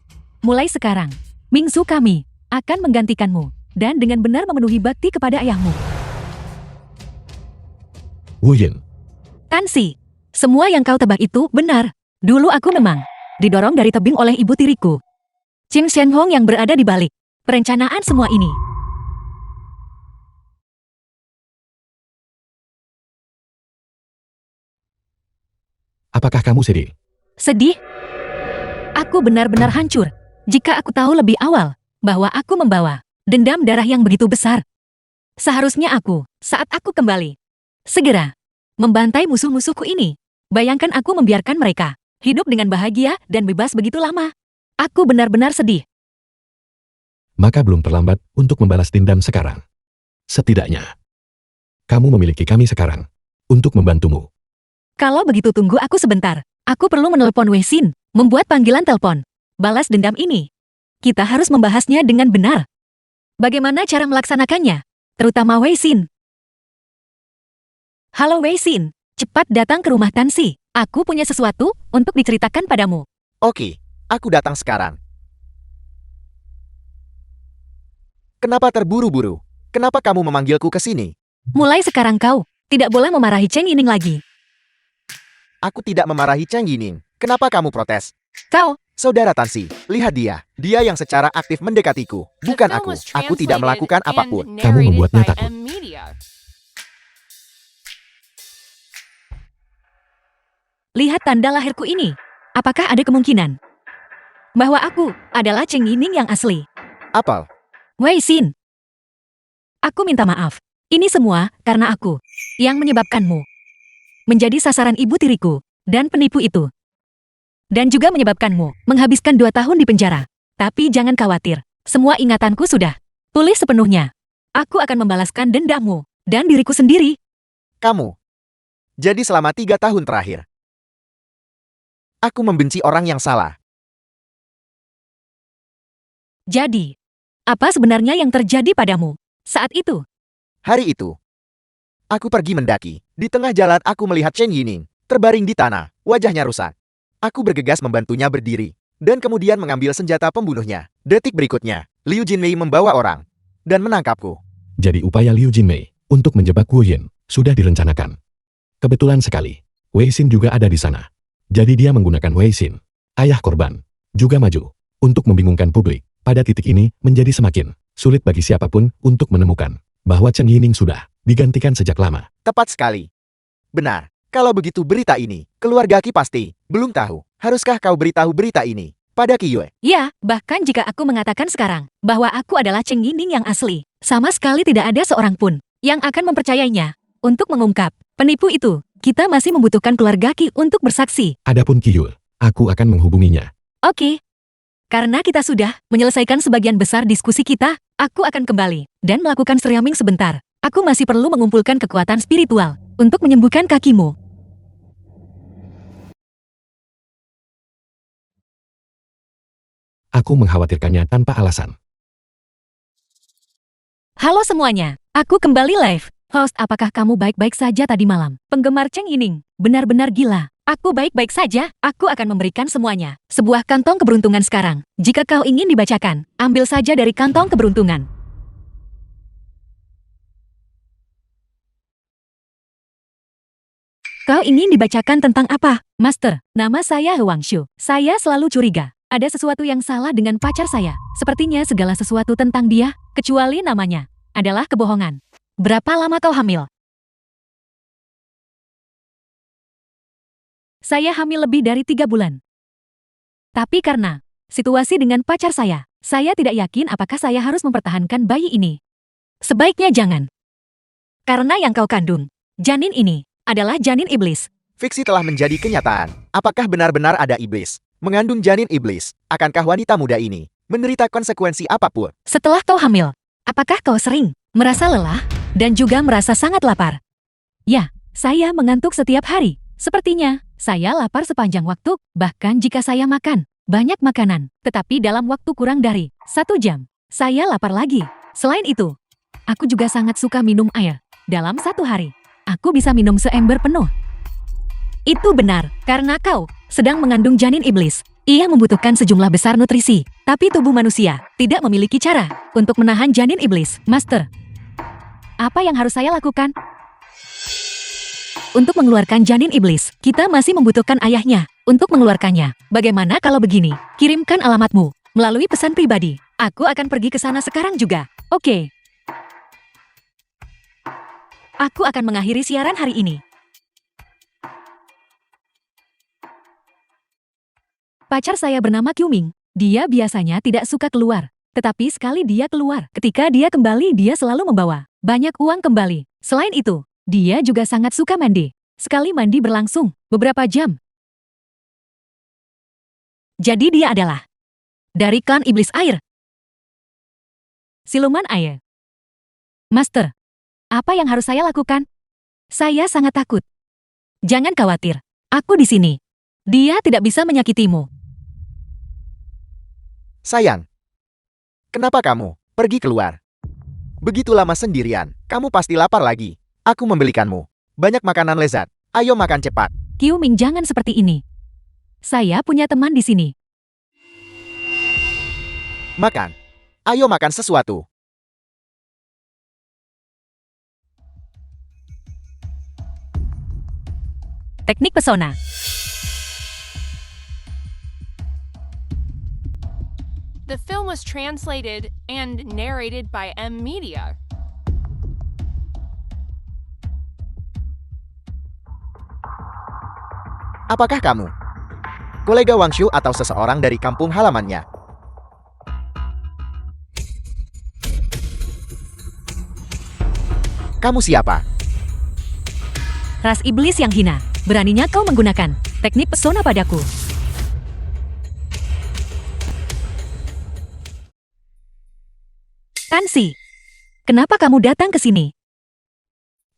Mulai sekarang, Mingsu kami akan menggantikanmu. Dan dengan benar memenuhi bakti kepada ayahmu. Wu Yin, Tansi, semua yang kau tebak itu benar. Dulu aku memang didorong dari tebing oleh ibu tiriku. Qin Shenhong yang berada di balik perencanaan semua ini. apakah kamu sedih? Sedih? Aku benar-benar hancur. Jika aku tahu lebih awal bahwa aku membawa dendam darah yang begitu besar. Seharusnya aku, saat aku kembali, segera membantai musuh-musuhku ini. Bayangkan aku membiarkan mereka hidup dengan bahagia dan bebas begitu lama. Aku benar-benar sedih. Maka belum terlambat untuk membalas dendam sekarang. Setidaknya, kamu memiliki kami sekarang untuk membantumu. Kalau begitu tunggu aku sebentar. Aku perlu menelepon Wei Xin, membuat panggilan telepon. Balas dendam ini. Kita harus membahasnya dengan benar. Bagaimana cara melaksanakannya? Terutama Wei Xin. Halo Wei Xin, cepat datang ke rumah Tansi. Aku punya sesuatu untuk diceritakan padamu. Oke, aku datang sekarang. Kenapa terburu-buru? Kenapa kamu memanggilku ke sini? Mulai sekarang kau tidak boleh memarahi Cheng Yining lagi. Aku tidak memarahi Cheng Yining. Kenapa kamu protes? Kau, Saudara Tansi, lihat dia. Dia yang secara aktif mendekatiku. The Bukan film aku. was Aku tidak translated melakukan and apapun. Kamu narrated membuatnya by takut. M Media. lihat tanda lahirku ini. Apakah ada kemungkinan bahwa aku adalah Cheng Yining yang asli? Apel, Wei Xin, aku minta maaf. Ini semua karena aku yang menyebabkanmu menjadi sasaran ibu tiriku dan penipu itu. Dan juga menyebabkanmu menghabiskan 2 tahun di penjara. Tapi jangan khawatir, semua ingatanku sudah pulih sepenuhnya. Aku akan membalaskan dendammu dan diriku sendiri. kamu. Jadi selama 3 tahun terakhir, aku membenci orang yang salah. Jadi, apa sebenarnya yang terjadi padamu saat itu? Hari itu, aku pergi mendaki. Di tengah jalan aku melihat Cheng Yining terbaring di tanah, wajahnya rusak. Aku bergegas membantunya berdiri, dan kemudian mengambil senjata pembunuhnya. Detik berikutnya, Liu Jinmei membawa orang dan menangkapku. Jadi upaya Liu Jinmei untuk menjebak Wu Yin sudah direncanakan. Kebetulan sekali, Wei Xin juga ada di sana. Jadi dia menggunakan Wei Xin, ayah korban, juga maju untuk membingungkan publik. Pada titik ini menjadi semakin sulit bagi siapapun untuk menemukan bahwa Cheng Yining sudah digantikan sejak lama. Tepat sekali. Benar. Kalau begitu berita ini, keluarga Qi pasti belum tahu. Haruskah kau beritahu berita ini pada Qi Yue? Ya, bahkan jika aku mengatakan sekarang bahwa aku adalah Cheng Yining yang asli, sama sekali tidak ada seorang pun yang akan mempercayainya. Untuk mengungkap penipu itu, kita masih membutuhkan keluarga Qi untuk bersaksi. Adapun Qi Yue, aku akan menghubunginya. Oke. Karena kita sudah menyelesaikan sebagian besar diskusi kita, aku akan kembali dan melakukan streaming sebentar. Aku masih perlu mengumpulkan kekuatan spiritual untuk menyembuhkan kakimu. Aku mengkhawatirkannya tanpa alasan. Halo semuanya, aku kembali live. Host, apakah kamu baik-baik saja tadi malam? Penggemar Cheng Yining, benar-benar gila. Aku baik-baik saja, aku akan memberikan semuanya. Sebuah kantong keberuntungan sekarang. Jika kau ingin dibacakan, ambil saja dari kantong keberuntungan. Kau ingin dibacakan tentang apa? Master, nama saya He Wangshu. Saya selalu curiga. Ada sesuatu yang salah dengan pacar saya. Sepertinya segala sesuatu tentang dia, kecuali namanya, adalah kebohongan. Berapa lama kau hamil? Saya hamil lebih dari 3 bulan. Tapi karena situasi dengan pacar saya tidak yakin apakah saya harus mempertahankan bayi ini. Sebaiknya jangan. Karena yang kau kandung, janin ini, adalah janin iblis. Fiksi telah menjadi kenyataan. Apakah benar-benar ada iblis mengandung janin iblis? Akankah wanita muda ini menderita konsekuensi apapun? Setelah kau hamil, apakah kau sering merasa lelah dan juga merasa sangat lapar? Ya, saya mengantuk setiap hari. Sepertinya, saya lapar sepanjang waktu, bahkan jika saya makan banyak makanan. Tetapi dalam waktu kurang dari 1 jam, saya lapar lagi. Selain itu, aku juga sangat suka minum air. Dalam 1 hari, aku bisa minum seember penuh. Itu benar, karena kau sedang mengandung janin iblis. Ia membutuhkan sejumlah besar nutrisi, tapi tubuh manusia tidak memiliki cara untuk menahan janin iblis. Master, apa yang harus saya lakukan? Untuk mengeluarkan janin iblis, kita masih membutuhkan ayahnya untuk mengeluarkannya. Bagaimana kalau begini? Kirimkan alamatmu melalui pesan pribadi. Aku akan pergi ke sana sekarang juga. Oke. Aku akan mengakhiri siaran hari ini. Pacar saya bernama Qiuming. Dia biasanya tidak suka keluar. Tetapi sekali dia keluar, ketika dia kembali dia selalu membawa banyak uang kembali. Selain itu, dia juga sangat suka mandi. Sekali mandi berlangsung beberapa jam. Jadi dia adalah dari klan iblis air. Siluman air. Master, apa yang harus saya lakukan? Saya sangat takut. Jangan khawatir, aku di sini. Dia tidak bisa menyakitimu. Sayang, kenapa kamu pergi keluar? Begitu lama sendirian, kamu pasti lapar lagi. Aku membelikanmu banyak makanan lezat. Ayo makan cepat. Qiuming, jangan seperti ini. Saya punya teman di sini. Makan. Ayo makan sesuatu. Teknik pesona. The film was translated and narrated by M Media. Apakah kamu kolega Wangshu atau seseorang dari kampung halamannya? Kamu siapa? Ras iblis yang hina. Beraninya kau menggunakan teknik pesona padaku. Tansi, kenapa kamu datang ke sini?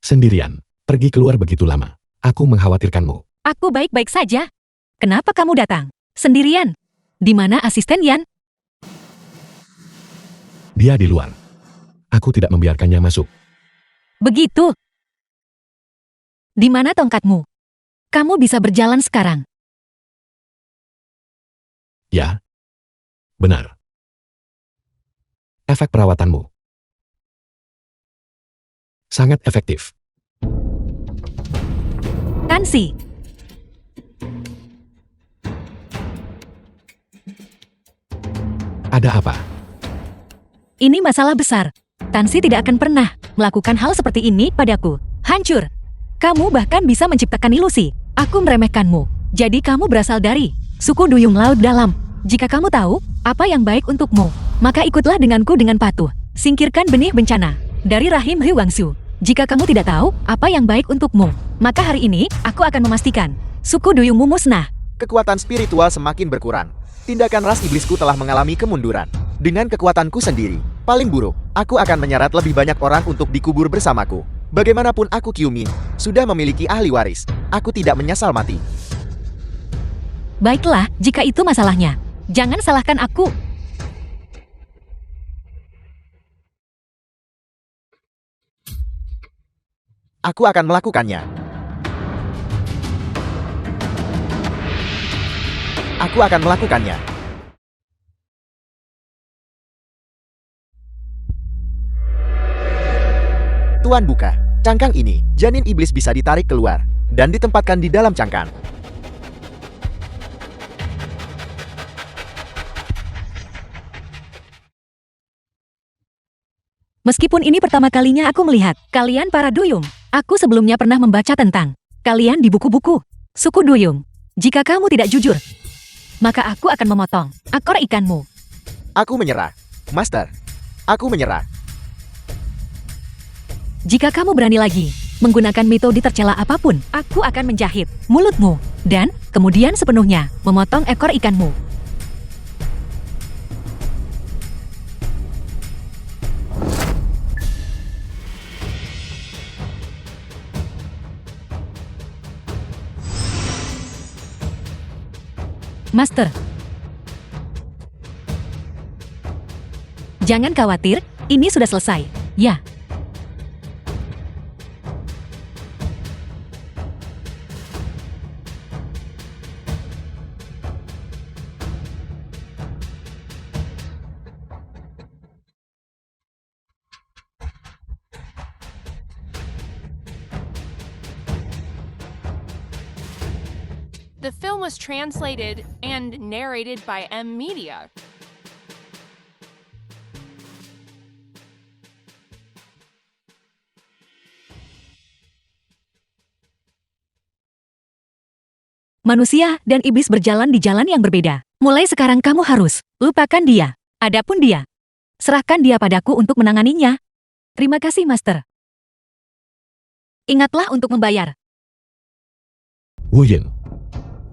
Sendirian. Pergi keluar begitu lama. Aku mengkhawatirkanmu. Aku baik-baik saja. Kenapa kamu datang? Sendirian. Di mana asisten Yan? Dia di luar. Aku tidak membiarkannya masuk. Begitu. Di mana tongkatmu? Kamu bisa berjalan sekarang. Ya. Benar. Efek perawatanmu sangat efektif. Tansi. Ada apa? Ini masalah besar. Tansi tidak akan pernah melakukan hal seperti ini padaku. Hancur. Kamu bahkan bisa menciptakan ilusi. Aku meremehkanmu. Jadi kamu berasal dari suku Duyung Laut Dalam. Jika kamu tahu apa yang baik untukmu, maka ikutlah denganku dengan patuh. Singkirkan benih bencana dari rahim He Wangshu. Jika kamu tidak tahu apa yang baik untukmu, maka hari ini aku akan memastikan suku Duyungmu musnah. Kekuatan spiritual semakin berkurang. Tindakan ras iblisku telah mengalami kemunduran. Dengan kekuatanku sendiri, paling buruk, aku akan menyeret lebih banyak orang untuk dikubur bersamaku. Bagaimanapun aku Qiuming, sudah memiliki ahli waris. Aku tidak menyesal mati. Baiklah, jika itu masalahnya, jangan salahkan aku. Aku akan melakukannya. Aku akan melakukannya. Tuan buka. Cangkang ini, janin iblis bisa ditarik keluar dan ditempatkan di dalam cangkang. Meskipun ini pertama kalinya aku melihat kalian para duyung. Aku sebelumnya pernah membaca tentang kalian di buku-buku suku duyung. Jika kamu tidak jujur, maka aku akan memotong ekor ikanmu. Aku menyerah. Master, aku menyerah. Jika kamu berani lagi menggunakan metode tercela apapun, aku akan menjahit mulutmu dan kemudian sepenuhnya memotong ekor ikanmu. Master, jangan khawatir, ini sudah selesai. Ya. The film was translated and narrated by M Media. Manusia dan iblis berjalan di jalan yang berbeda. Mulai sekarang kamu harus lupakan dia. Adapun dia, serahkan dia padaku untuk menanganinya. Terima kasih, Master. Ingatlah untuk membayar. Wu Yin,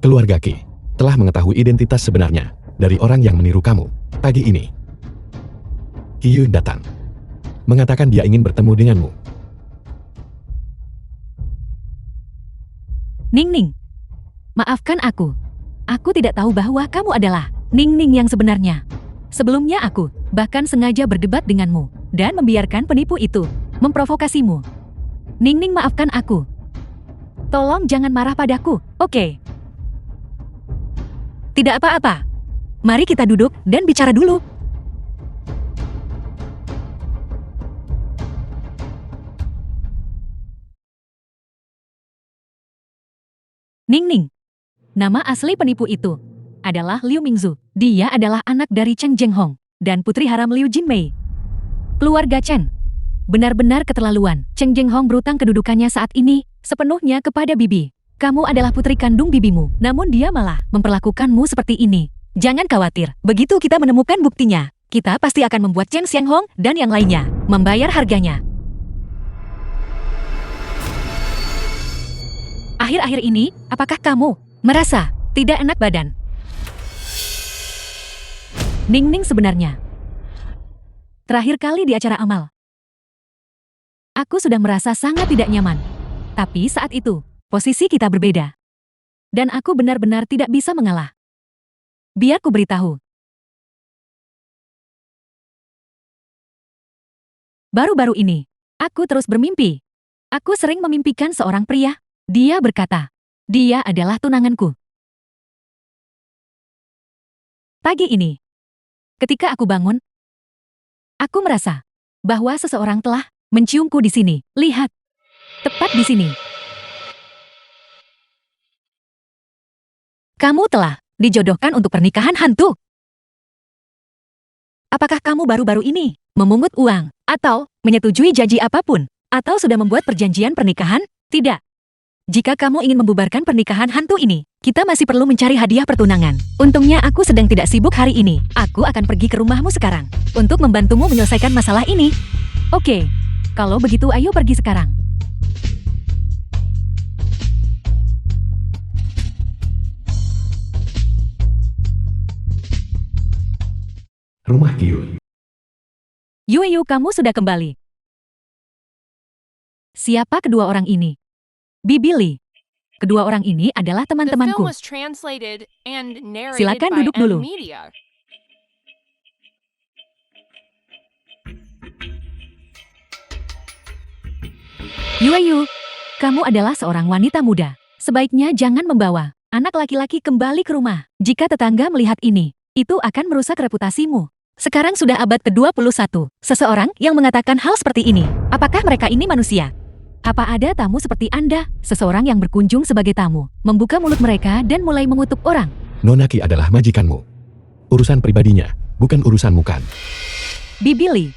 keluarga Qi telah mengetahui identitas sebenarnya dari orang yang meniru kamu. Pagi ini, Qi Yun datang, mengatakan dia ingin bertemu denganmu. Ning Ning, maafkan aku. Aku tidak tahu bahwa kamu adalah Ning Ning yang sebenarnya. Sebelumnya aku bahkan sengaja berdebat denganmu dan membiarkan penipu itu memprovokasimu. Ning Ning, maafkan aku. Tolong jangan marah padaku, oke? Tidak apa-apa. Mari kita duduk dan bicara dulu. Ning Ning, nama asli penipu itu adalah Liu Mingzu. Dia adalah anak dari Chen Zhenghong dan putri haram Liu Jinmei. Keluarga Chen benar-benar keterlaluan. Chen Zhenghong berutang kedudukannya saat ini sepenuhnya kepada Bibi. Kamu adalah putri kandung bibimu, namun dia malah memperlakukanmu seperti ini. Jangan khawatir, begitu kita menemukan buktinya, kita pasti akan membuat Chen Xianghong dan yang lainnya membayar harganya. Akhir-akhir ini, apakah kamu merasa tidak enak badan? Ning Ning, sebenarnya terakhir kali di acara amal, aku sudah merasa sangat tidak nyaman. Tapi saat itu, posisi kita berbeda. Dan aku benar-benar tidak bisa mengalah. Biar ku beritahu. Baru-baru ini, aku terus bermimpi. Aku sering memimpikan seorang pria. Dia berkata, dia adalah tunanganku. Pagi ini, ketika aku bangun, aku merasa bahwa seseorang telah menciumku di sini. Lihat, tepat di sini. Kamu telah dijodohkan untuk pernikahan hantu. Apakah kamu baru-baru ini memungut uang, atau menyetujui janji apapun, atau sudah membuat perjanjian pernikahan? Tidak. Jika kamu ingin membubarkan pernikahan hantu ini, kita masih perlu mencari hadiah pertunangan. Untungnya aku sedang tidak sibuk hari ini. Aku akan pergi ke rumahmu sekarang untuk membantumu menyelesaikan masalah ini. Oke, kalau begitu ayo pergi sekarang. Rumah Qi Yun. Yu, kamu sudah kembali. Siapa kedua orang ini? Bibi Li. Kedua orang ini adalah The film teman-temanku. was translated and narrated Silakan by duduk M dulu. Media. Yu, kamu adalah seorang wanita muda. Sebaiknya jangan membawa anak laki-laki kembali ke rumah. Jika tetangga melihat ini, itu akan merusak reputasimu. Sekarang sudah abad ke-21. Seseorang yang mengatakan hal seperti ini. Apakah mereka ini manusia? Apa ada tamu seperti Anda? Seseorang yang berkunjung sebagai tamu, membuka mulut mereka dan mulai mengutuk orang. Nona Ki adalah majikanmu. Urusan pribadinya, bukan urusanmu kan? Bibi Lee,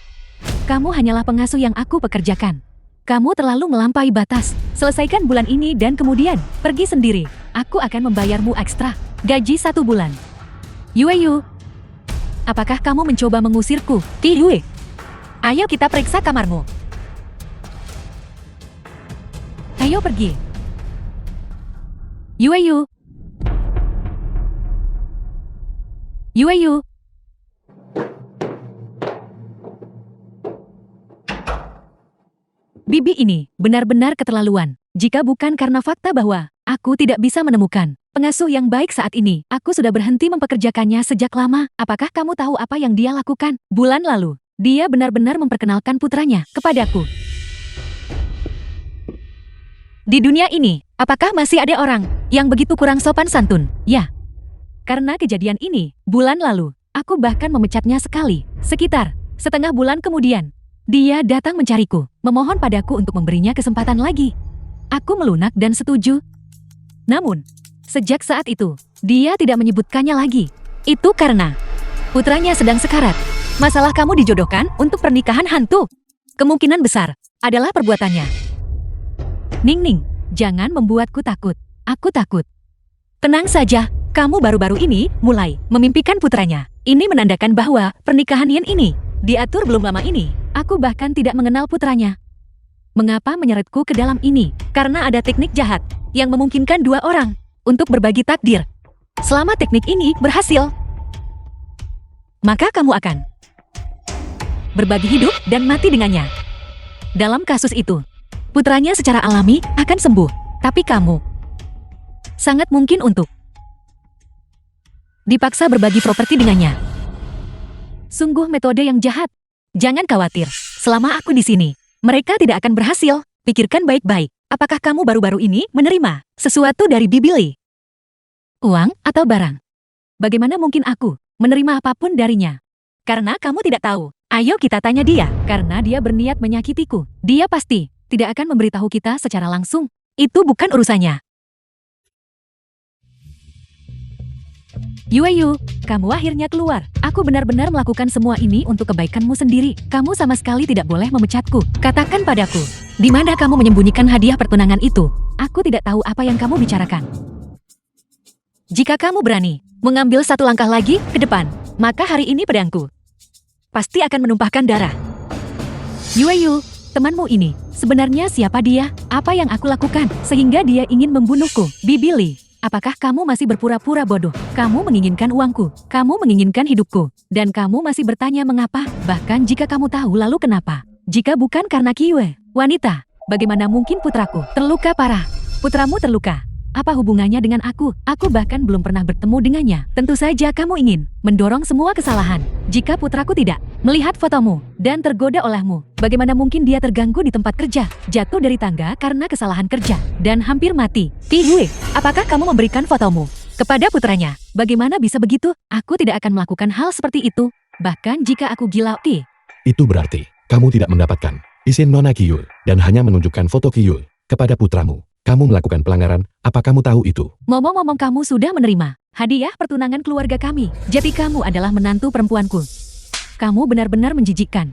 kamu hanyalah pengasuh yang aku pekerjakan. Kamu terlalu melampaui batas. Selesaikan bulan ini dan kemudian pergi sendiri. Aku akan membayarmu ekstra. Gaji 1 bulan. Yue, apakah kamu mencoba mengusirku? Yue, ayo kita periksa kamarmu. Ayo pergi. Yue. Bibi ini benar-benar keterlaluan. Jika bukan karena fakta bahwa aku tidak bisa menemukan pengasuh yang baik saat ini, aku sudah berhenti mempekerjakannya sejak lama. Apakah kamu tahu apa yang dia lakukan? Bulan lalu, dia benar-benar memperkenalkan putranya kepadaku. Di dunia ini, apakah masih ada orang yang begitu kurang sopan santun? Ya. Karena kejadian ini, bulan lalu, aku bahkan memecatnya sekali. Sekitar setengah bulan kemudian, dia datang mencariku, memohon padaku untuk memberinya kesempatan lagi. Aku melunak dan setuju. Namun, sejak saat itu, dia tidak menyebutkannya lagi. Itu karena putranya sedang sekarat. Masalah kamu dijodohkan untuk pernikahan hantu. Kemungkinan besar adalah perbuatannya. Ning, jangan membuatku takut. Aku takut. Tenang saja, kamu baru-baru ini mulai memimpikan putranya. Ini menandakan bahwa pernikahan Yin ini diatur belum lama ini. Aku bahkan tidak mengenal putranya. Mengapa menyeretku ke dalam ini? Karena ada teknik jahat yang memungkinkan dua orang untuk berbagi takdir. Selama teknik ini berhasil, maka kamu akan berbagi hidup dan mati dengannya. Dalam kasus itu, putranya secara alami akan sembuh, tapi kamu sangat mungkin untuk dipaksa berbagi properti dengannya. Sungguh metode yang jahat. Jangan khawatir, selama aku di sini, mereka tidak akan berhasil. Pikirkan baik-baik, apakah kamu baru-baru ini menerima sesuatu dari Bibi Lee? Uang atau barang? Bagaimana mungkin aku menerima apapun darinya? Karena kamu tidak tahu. Ayo kita tanya dia, karena dia berniat menyakitiku. Dia pasti tidak akan memberitahu kita secara langsung. Itu bukan urusannya. Yue, kamu akhirnya keluar. Aku benar-benar melakukan semua ini untuk kebaikanmu sendiri. Kamu sama sekali tidak boleh memecatku. Katakan padaku, di mana kamu menyembunyikan hadiah pertunangan itu? Aku tidak tahu apa yang kamu bicarakan. Jika kamu berani mengambil satu langkah lagi ke depan, maka hari ini pedangku pasti akan menumpahkan darah. Yue, temanmu ini, sebenarnya siapa dia? Apa yang aku lakukan sehingga dia ingin membunuhku? Bibi Lee, apakah kamu masih berpura-pura bodoh? Kamu menginginkan uangku, kamu menginginkan hidupku, dan kamu masih bertanya mengapa? Bahkan jika kamu tahu lalu kenapa? Jika bukan karena Kiyue, wanita, bagaimana mungkin putraku terluka parah? Putramu terluka. Apa hubungannya dengan aku? Aku bahkan belum pernah bertemu dengannya. Tentu saja kamu ingin mendorong semua kesalahan. Jika putraku tidak melihat fotomu dan tergoda olehmu, bagaimana mungkin dia terganggu di tempat kerja, jatuh dari tangga karena kesalahan kerja, dan hampir mati? Kiyue, apakah kamu memberikan fotomu kepada putranya? Bagaimana bisa begitu? Aku tidak akan melakukan hal seperti itu. Bahkan jika aku gila, Itu berarti kamu tidak mendapatkan izin Nona Kiyul dan hanya menunjukkan foto Kiyul kepada putramu. Kamu melakukan pelanggaran, apa kamu tahu itu? Ngomong-ngomong, kamu sudah menerima hadiah pertunangan keluarga kami. Jadi kamu adalah menantu perempuanku. Kamu benar-benar menjijikkan.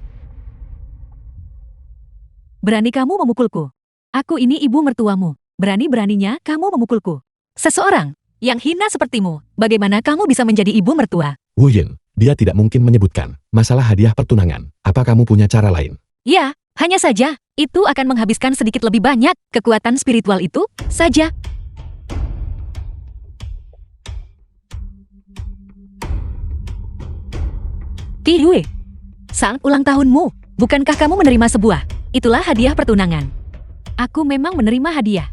Berani kamu memukulku. Aku ini ibu mertuamu. Berani-beraninya kamu memukulku. Seseorang yang hina sepertimu, bagaimana kamu bisa menjadi ibu mertua? Wu Yin, dia tidak mungkin menyebutkan masalah hadiah pertunangan. Apa kamu punya cara lain? Ya, hanya saja, itu akan menghabiskan sedikit lebih banyak kekuatan spiritual itu saja. Kiyue, saat ulang tahunmu, bukankah kamu menerima sebuah? Itulah hadiah pertunangan. Aku memang menerima hadiah.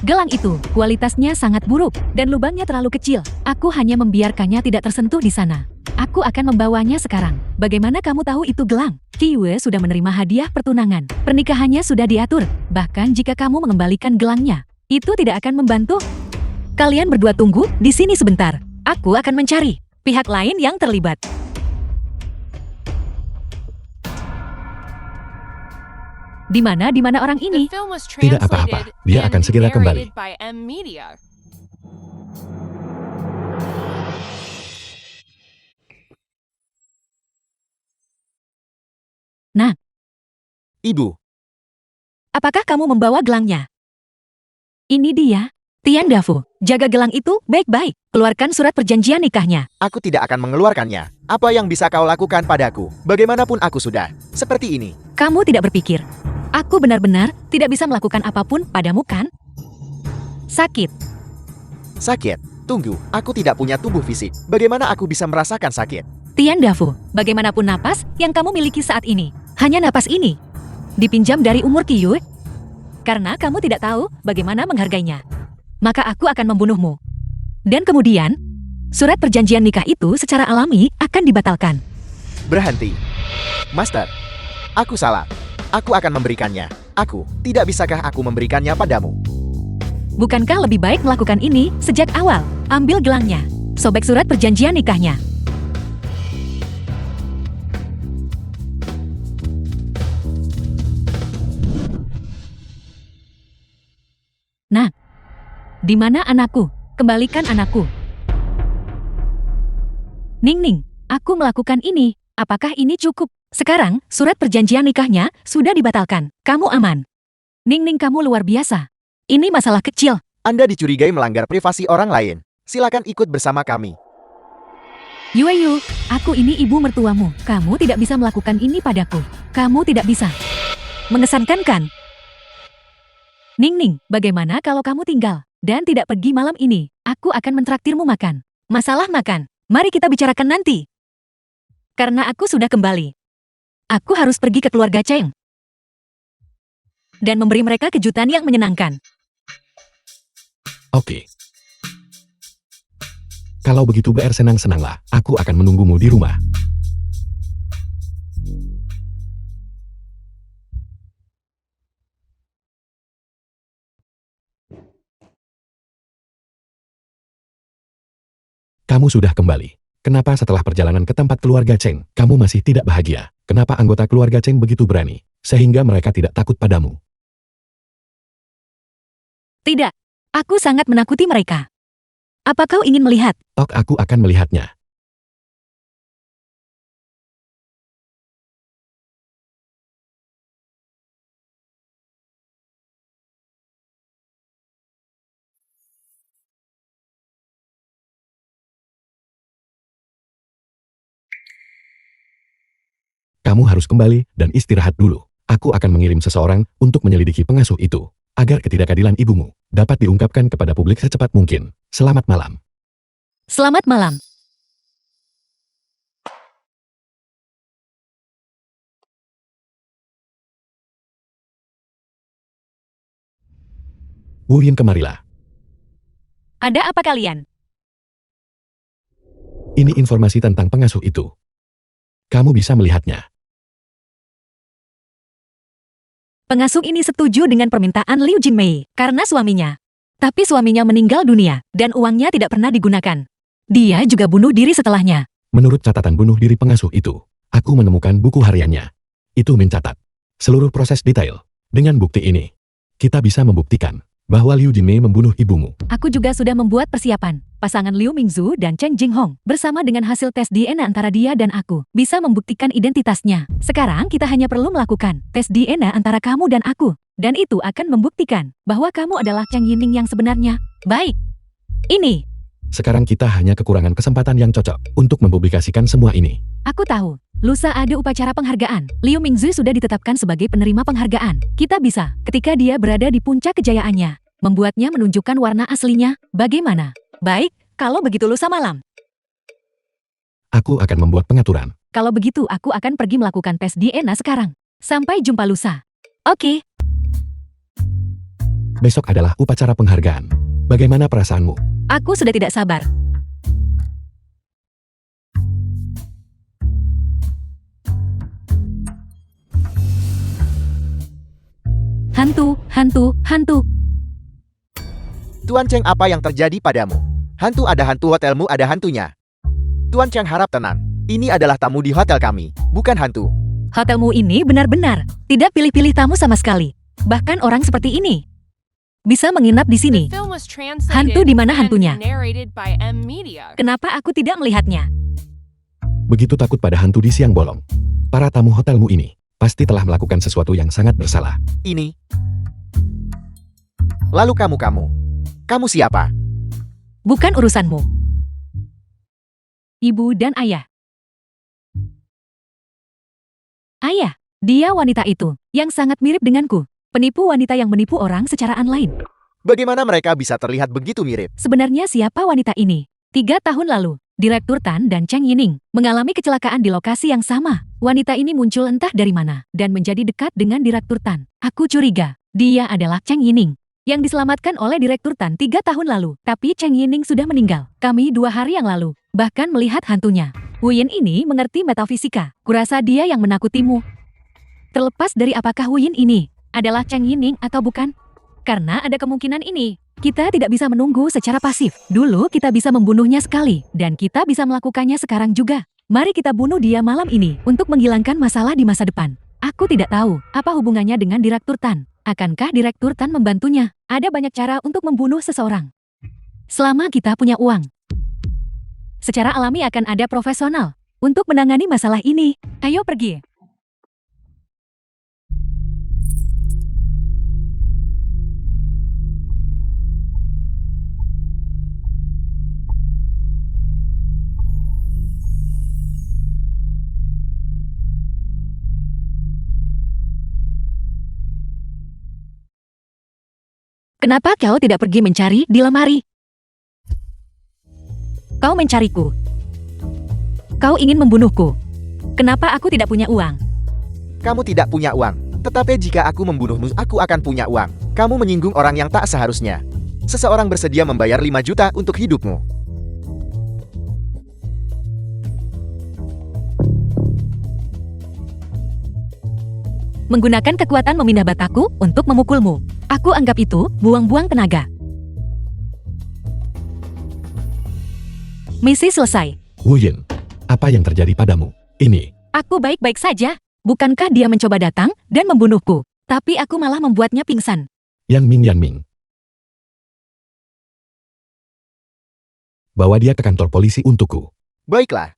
Gelang itu, kualitasnya sangat buruk, dan lubangnya terlalu kecil. Aku hanya membiarkannya tidak tersentuh di sana. Aku akan membawanya sekarang. Bagaimana kamu tahu itu gelang? Kiyue sudah menerima hadiah pertunangan. Pernikahannya sudah diatur. Bahkan jika kamu mengembalikan gelangnya, itu tidak akan membantu. Kalian berdua tunggu di sini sebentar. Aku akan mencari pihak lain yang terlibat. Di mana orang The ini? film was Tidak apa-apa, translated dia and akan segera kembali. narrated by M Media. Ibu, Apakah kamu membawa gelangnya? Ini dia. Tian Dafu, jaga gelang itu baik-baik. Keluarkan surat perjanjian nikahnya. aku tidak akan mengeluarkannya. Apa yang bisa kau lakukan padaku? Bagaimanapun aku sudah seperti ini. Kamu tidak berpikir. Aku benar-benar tidak bisa melakukan apapun padamu kan? Sakit. Sakit. Tunggu, aku tidak punya tubuh fisik. Bagaimana aku bisa merasakan sakit? Tian Dafu, bagaimanapun napas yang kamu miliki saat ini. Hanya napas ini. Dipinjam dari umur Kiyue. Karena kamu tidak tahu bagaimana menghargainya. Maka aku akan membunuhmu. Dan kemudian, surat perjanjian nikah itu secara alami akan dibatalkan. Berhenti. Master, aku salah. Aku akan memberikannya. Tidak bisakah aku memberikannya padamu? Bukankah lebih baik melakukan ini sejak awal? Ambil gelangnya. Sobek surat perjanjian nikahnya. Nah, di mana anakku? Kembalikan anakku. Ning, aku melakukan ini. Apakah ini cukup? Sekarang, surat perjanjian nikahnya sudah dibatalkan. Kamu aman. Ning, kamu luar biasa. Ini masalah kecil. Anda dicurigai melanggar privasi orang lain. Silakan ikut bersama kami. Yueyu, aku ini ibu mertuamu. Kamu tidak bisa melakukan ini padaku. Kamu tidak bisa. Mengesankan kan? Ning, bagaimana kalau kamu tinggal dan tidak pergi malam ini? Aku akan mentraktirmu makan. Masalah makan, mari kita bicarakan nanti. Karena aku sudah kembali. Aku harus pergi ke keluarga Cheng. Dan memberi mereka kejutan yang menyenangkan. Oke. Kalau begitu bersenang-senanglah, aku akan menunggumu di rumah. Kamu sudah kembali. Kenapa setelah perjalanan ke tempat keluarga Cheng, kamu masih tidak bahagia? Kenapa anggota keluarga Cheng begitu berani, sehingga mereka tidak takut padamu? Tidak, aku sangat menakuti mereka. Apa kau ingin melihat? Aku akan melihatnya. Kamu harus kembali dan istirahat dulu. Aku akan mengirim seseorang untuk menyelidiki pengasuh itu, agar ketidakadilan ibumu dapat diungkapkan kepada publik secepat mungkin. Selamat malam. Selamat malam. Wu Yin, kemarilah. Ada apa kalian? Ini informasi tentang pengasuh itu. Kamu bisa melihatnya. Pengasuh ini setuju dengan permintaan Liu Jinmei karena suaminya. Tapi suaminya meninggal dunia dan uangnya tidak pernah digunakan. Dia juga bunuh diri setelahnya. Menurut catatan bunuh diri pengasuh itu, aku menemukan buku hariannya. Itu mencatat seluruh proses detail. Dengan bukti ini, kita bisa membuktikan bahwa Liu Jinmei membunuh ibumu. Aku juga sudah membuat persiapan. Pasangan Liu Mingzu dan Cheng Jinghong bersama dengan hasil tes DNA antara dia dan aku bisa membuktikan identitasnya. Sekarang kita hanya perlu melakukan tes DNA antara kamu dan aku. Dan itu akan membuktikan bahwa kamu adalah Cheng Yining yang sebenarnya. Baik. Ini. Sekarang kita hanya kekurangan kesempatan yang cocok untuk mempublikasikan semua ini. Aku tahu. Lusa ada upacara penghargaan. Liu Mingzu sudah ditetapkan sebagai penerima penghargaan. Kita bisa, ketika dia berada di puncak kejayaannya, membuatnya menunjukkan warna aslinya. Bagaimana? Baik, kalau begitu lusa malam. Aku akan membuat pengaturan. Kalau begitu aku akan pergi melakukan tes DNA sekarang. Sampai jumpa lusa. Oke. Besok adalah upacara penghargaan. Bagaimana perasaanmu? Aku sudah tidak sabar. Hantu, hantu, hantu. Tuan Cheng, apa yang terjadi padamu? Hantu ada hantu, hotelmu ada hantunya. Tuan Cheng, harap tenang. Ini adalah tamu di hotel kami, bukan hantu. Hotelmu ini benar-benar tidak pilih-pilih tamu sama sekali. Bahkan orang seperti ini bisa menginap di sini. The film was translated Hantu di mana and hantunya? narrated by M Media. Kenapa aku tidak melihatnya? Begitu takut pada hantu di siang bolong. Para tamu hotelmu ini pasti telah melakukan sesuatu yang sangat bersalah. Ini. Lalu kamu siapa? Bukan urusanmu. Ibu dan ayah. Ayah, dia wanita itu yang sangat mirip denganku. Penipu wanita yang menipu orang secara online. Bagaimana mereka bisa terlihat begitu mirip? Sebenarnya siapa wanita ini? 3 tahun lalu, Direktur Tan dan Cheng Yining mengalami kecelakaan di lokasi yang sama. Wanita ini muncul entah dari mana dan menjadi dekat dengan Direktur Tan. Aku curiga, dia adalah Cheng Yining yang diselamatkan oleh Direktur Tan 3 tahun lalu. Tapi Cheng Yining sudah meninggal. Kami 2 hari yang lalu bahkan melihat hantunya. Wu Yin ini mengerti metafisika. Kurasa dia yang menakutimu. Terlepas dari apakah Wu Yin ini adalah Cheng Yining atau bukan, karena ada kemungkinan ini, kita tidak bisa menunggu secara pasif. Dulu kita bisa membunuhnya sekali, dan kita bisa melakukannya sekarang juga. Mari kita bunuh dia malam ini untuk menghilangkan masalah di masa depan. Aku tidak tahu apa hubungannya dengan Direktur Tan. Akankah Direktur Tan membantunya? Ada banyak cara untuk membunuh seseorang. Selama kita punya uang. Secara alami akan ada profesional untuk menangani masalah ini. Ayo pergi. Kenapa kau tidak pergi mencari di lemari? Kau mencariku. Kau ingin membunuhku. Kenapa aku tidak punya uang? Kamu tidak punya uang. Tetapi jika aku membunuhmu, aku akan punya uang. Kamu menyinggung orang yang tak seharusnya. Seseorang bersedia membayar 5 juta untuk hidupmu. Menggunakan kekuatan memindah bataku untuk memukulmu. Aku anggap itu buang-buang tenaga. Misi selesai. Wu Yin, apa yang terjadi padamu? Ini. Aku baik-baik saja. Bukankah dia mencoba datang dan membunuhku? Tapi aku malah membuatnya pingsan. Yan Ming. Bawa dia ke kantor polisi untukku. Baiklah.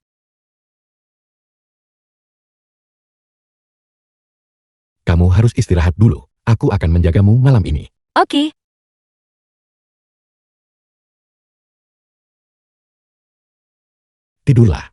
Kamu harus istirahat dulu. Aku akan menjagamu malam ini. Oke. Tidurlah.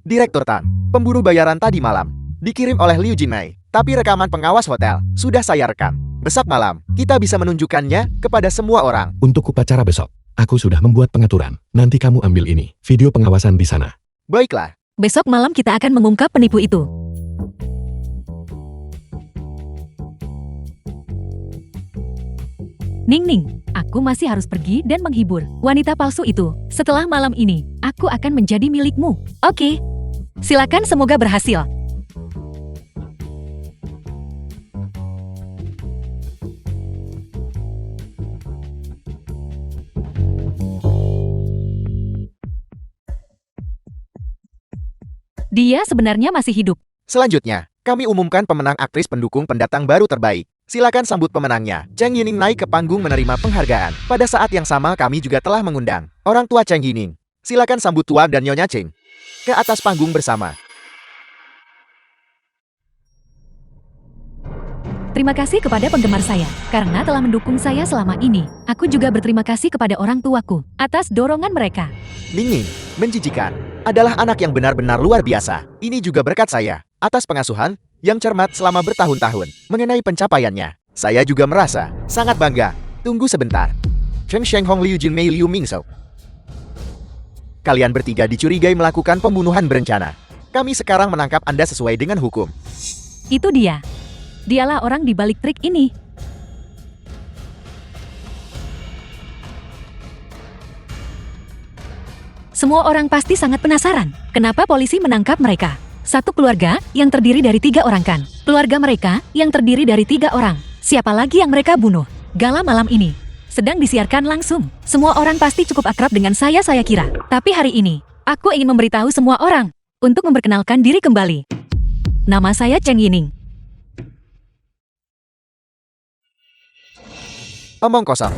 Direktur Tan, pemburu bayaran tadi malam, dikirim oleh Liu Jinmei. Tapi rekaman pengawas hotel sudah saya rekam. Besok malam, kita bisa menunjukkannya kepada semua orang. Untuk upacara besok, aku sudah membuat pengaturan. Nanti kamu ambil ini, video pengawasan di sana. Baiklah. Besok malam kita akan mengungkap penipu itu. Ning, aku masih harus pergi dan menghibur wanita palsu itu. Setelah malam ini, aku akan menjadi milikmu. Oke. Silakan, semoga berhasil. Dia sebenarnya masih hidup. Selanjutnya, kami umumkan pemenang aktris pendukung pendatang baru terbaik. Silakan sambut pemenangnya. Cheng Yining naik ke panggung menerima penghargaan. Pada saat yang sama kami juga telah mengundang orang tua Cheng Yining. Silakan sambut Tuan dan Nyonya Cheng ke atas panggung bersama. Terima kasih kepada penggemar saya, karena telah mendukung saya selama ini. Aku juga berterima kasih kepada orang tuaku, atas dorongan mereka. Ning, menjijikan, adalah anak yang benar-benar luar biasa. Ini juga berkat saya, atas pengasuhan yang cermat selama bertahun-tahun. Mengenai pencapaiannya, saya juga merasa sangat bangga. Tunggu sebentar. Cheng Sheng Hong, Liu Jinmei, Liu Mingzhou. Kalian bertiga dicurigai melakukan pembunuhan berencana. Kami sekarang menangkap Anda sesuai dengan hukum. Itu dia. Dialah orang di balik trik ini. Semua orang pasti sangat penasaran, kenapa polisi menangkap mereka. Satu keluarga yang terdiri dari 3 orang kan. Keluarga mereka yang terdiri dari 3 orang. Siapa lagi yang mereka bunuh? Gala malam ini sedang disiarkan langsung. Semua orang pasti cukup akrab dengan saya kira. Tapi hari ini, aku ingin memberitahu semua orang untuk memperkenalkan diri kembali. Nama saya Cheng Yining. Omong kosong.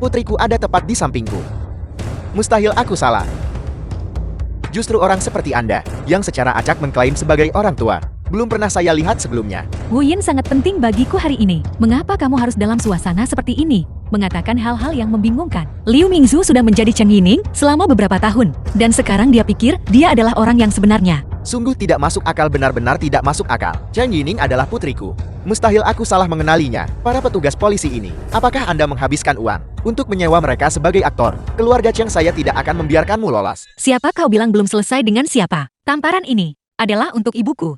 Putriku ada tepat di sampingku. Mustahil aku salah. Justru orang seperti Anda, yang secara acak mengklaim sebagai orang tua, belum pernah saya lihat sebelumnya. Wu Yin sangat penting bagiku hari ini. Mengapa kamu harus dalam suasana seperti ini? Mengatakan hal-hal yang membingungkan. Liu Mingzu sudah menjadi Cheng Yining selama beberapa tahun. Dan sekarang dia pikir dia adalah orang yang sebenarnya. Sungguh tidak masuk akal, benar-benar tidak masuk akal. Cheng Yining adalah putriku. Mustahil aku salah mengenalinya. Para petugas polisi ini, apakah Anda menghabiskan uang untuk menyewa mereka sebagai aktor? Keluarga Cheng saya tidak akan membiarkanmu lolos. Siapa kau bilang belum selesai dengan siapa? Tamparan ini adalah untuk ibuku.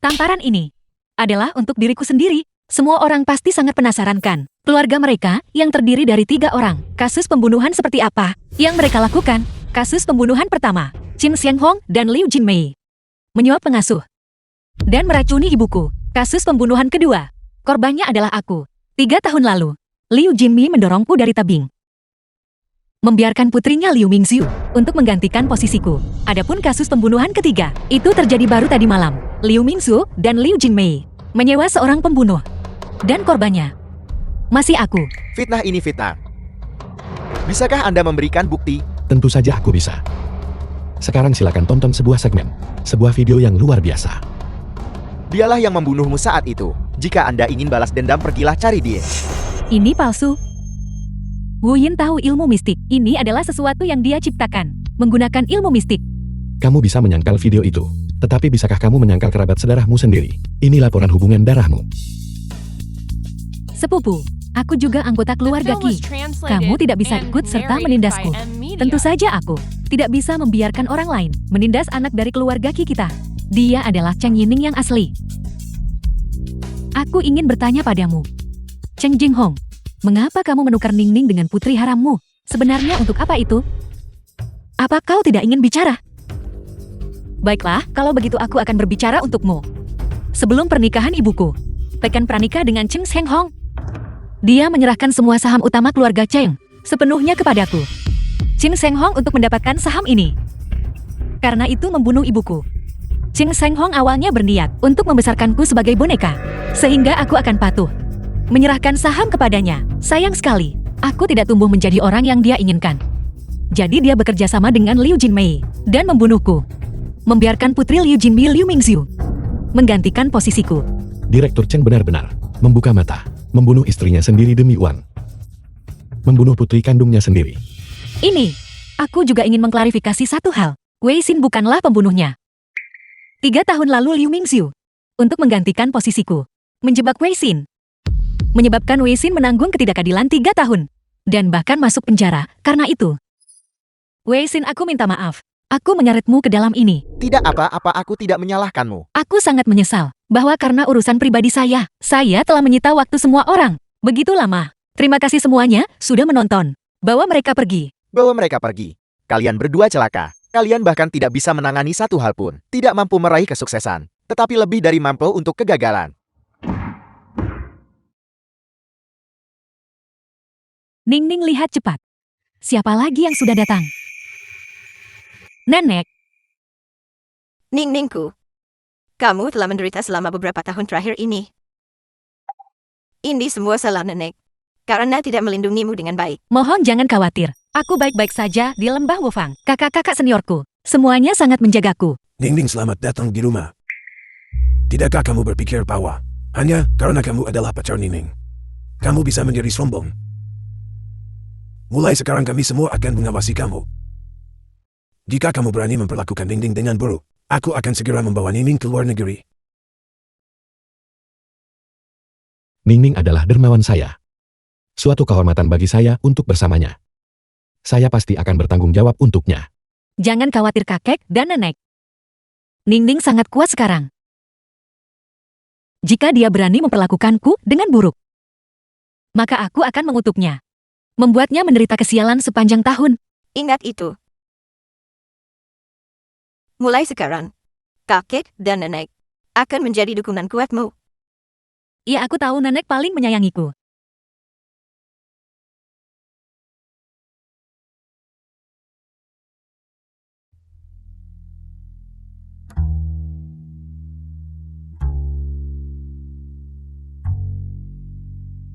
Tamparan ini adalah untuk diriku sendiri. Semua orang pasti sangat penasaran kan? Keluarga mereka yang terdiri dari 3 orang. Kasus pembunuhan seperti apa yang mereka lakukan? Kasus pembunuhan pertama, Qin Xianghong dan Liu Jinmei menyuap pengasuh dan meracuni ibuku. Kasus pembunuhan kedua, korbannya adalah aku. 3 tahun lalu, Liu Jinmei mendorongku dari tebing, membiarkan putrinya Liu Mingxiu untuk menggantikan posisiku. Adapun kasus pembunuhan ketiga, itu terjadi baru tadi malam. Liu Mingxiu dan Liu Jinmei menyewa seorang pembunuh, dan korbannya masih aku. Fitnah ini fitnah. Bisakah Anda memberikan bukti? Tentu saja aku bisa. Sekarang silakan tonton sebuah segmen, sebuah video yang luar biasa. Dialah yang membunuhmu saat itu. Jika Anda ingin balas dendam, pergilah cari dia. Ini palsu. Wu Yin tahu ilmu mistik. Ini adalah sesuatu yang dia ciptakan, menggunakan ilmu mistik. Kamu bisa menyangkal video itu. Tetapi bisakah kamu menyangkal kerabat sedarahmu sendiri? Ini laporan hubungan darahmu. Sepupu, aku juga anggota keluarga Qi. Kamu tidak bisa ikut serta menindasku. Tentu saja aku tidak bisa membiarkan orang lain menindas anak dari keluarga Qi kita. Dia adalah Cheng Yining yang asli. Aku ingin bertanya padamu, Cheng Jinghong, mengapa kamu menukar Ningning dengan putri harammu? Sebenarnya untuk apa itu? Apa kau tidak ingin bicara? Baiklah, kalau begitu aku akan berbicara untukmu. Sebelum pernikahan ibuku, Pekan pranikah dengan Cheng Xianghong. Dia menyerahkan semua saham utama keluarga Cheng sepenuhnya kepadaku. Cheng Xianghong untuk mendapatkan saham ini. Karena itu membunuh ibuku. Cheng Xianghong awalnya berniat untuk membesarkanku sebagai boneka, sehingga aku akan patuh menyerahkan saham kepadanya. Sayang sekali, aku tidak tumbuh menjadi orang yang dia inginkan. Jadi dia bekerja sama dengan Liu Jinmei dan membunuhku. Membiarkan putri Liu Jinmei, Liu Mingxiu, menggantikan posisiku. Direktur Cheng benar-benar membuka mata, membunuh istrinya sendiri demi uang. Membunuh putri kandungnya sendiri. Ini, aku juga ingin mengklarifikasi satu hal. Wei Xin bukanlah pembunuhnya. 3 tahun lalu Liu Mingxiu, untuk menggantikan posisiku, menjebak Wei Xin. Menyebabkan Wei Xin menanggung ketidakadilan 3 tahun. Dan bahkan masuk penjara karena itu. Wei Xin, aku minta maaf. Aku menyeretmu ke dalam ini. Tidak apa-apa, aku tidak menyalahkanmu. Aku sangat menyesal bahwa karena urusan pribadi saya telah menyita waktu semua orang. Begitu lama. Terima kasih semuanya sudah menonton. Bawa mereka pergi. Bawa mereka pergi. Kalian berdua celaka. Kalian bahkan tidak bisa menangani satu hal pun. Tidak mampu meraih kesuksesan. Tetapi lebih dari mampu untuk kegagalan. Ningning lihat cepat. Siapa lagi yang sudah datang? Nenek. Ningningku, kamu telah menderita selama beberapa tahun terakhir ini. Ini semua salah nenek, karena tidak melindungimu dengan baik. Mohon jangan khawatir. Aku baik-baik saja di lembah Wufang. Kakak-kakak seniorku, semuanya sangat menjagaku. Ningning, selamat datang di rumah. Tidakkah kamu berpikir bahwa hanya karena kamu adalah pacar Ningning, kamu bisa menjadi sombong? Mulai sekarang kami semua akan mengawasi kamu. Jika kamu berani memperlakukan Ningning dengan buruk, aku akan segera membawa Ningning ke luar negeri. Ningning adalah dermawan saya. Suatu kehormatan bagi saya untuk bersamanya. Saya pasti akan bertanggung jawab untuknya. Jangan khawatir kakek dan nenek. Ningning sangat kuat sekarang. Jika dia berani memperlakukanku dengan buruk, maka aku akan mengutuknya. Membuatnya menderita kesialan sepanjang tahun. Ingat itu. Mulai sekarang, kakek dan nenek akan menjadi dukungan kuatmu. Iya, aku tahu nenek paling menyayangiku.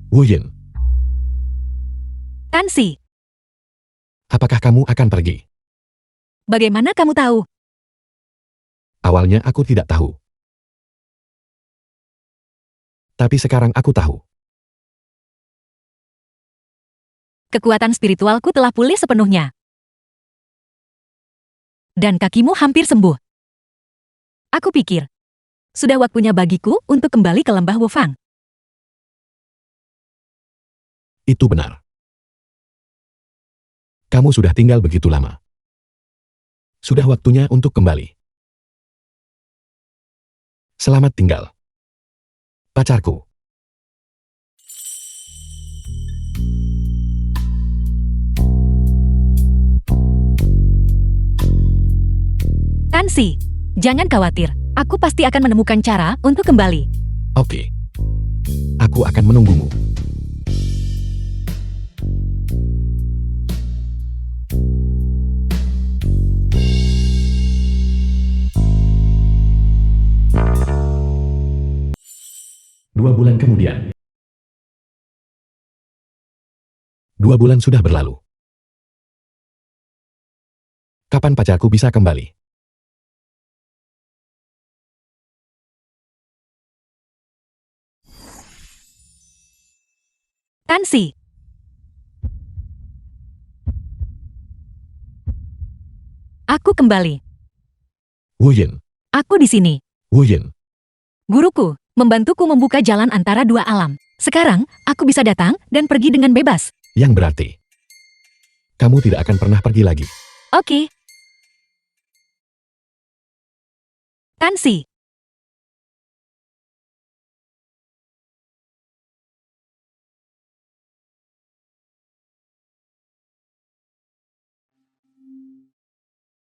Wu Yin, Tansi, apakah kamu akan pergi? bagaimana kamu tahu? Awalnya aku tidak tahu. Tapi sekarang aku tahu. Kekuatan spiritualku telah pulih sepenuhnya. Dan kakimu hampir sembuh. Aku pikir, sudah waktunya bagiku untuk kembali ke lembah Wufang. Itu benar. Kamu sudah tinggal begitu lama. Sudah waktunya untuk kembali. Selamat tinggal, pacarku. Tansi, jangan khawatir. Aku pasti akan menemukan cara untuk kembali. Oke. Aku akan menunggumu. Dua bulan kemudian. 2 bulan sudah berlalu. Kapan pacarku bisa kembali? Tansi, aku kembali. Wu Yin, Aku di sini. Wu Yin, Guruku, membantuku membuka jalan antara dua alam. Sekarang, aku bisa datang dan pergi dengan bebas. yang berarti kamu tidak akan pernah pergi lagi. Oke. Tansi,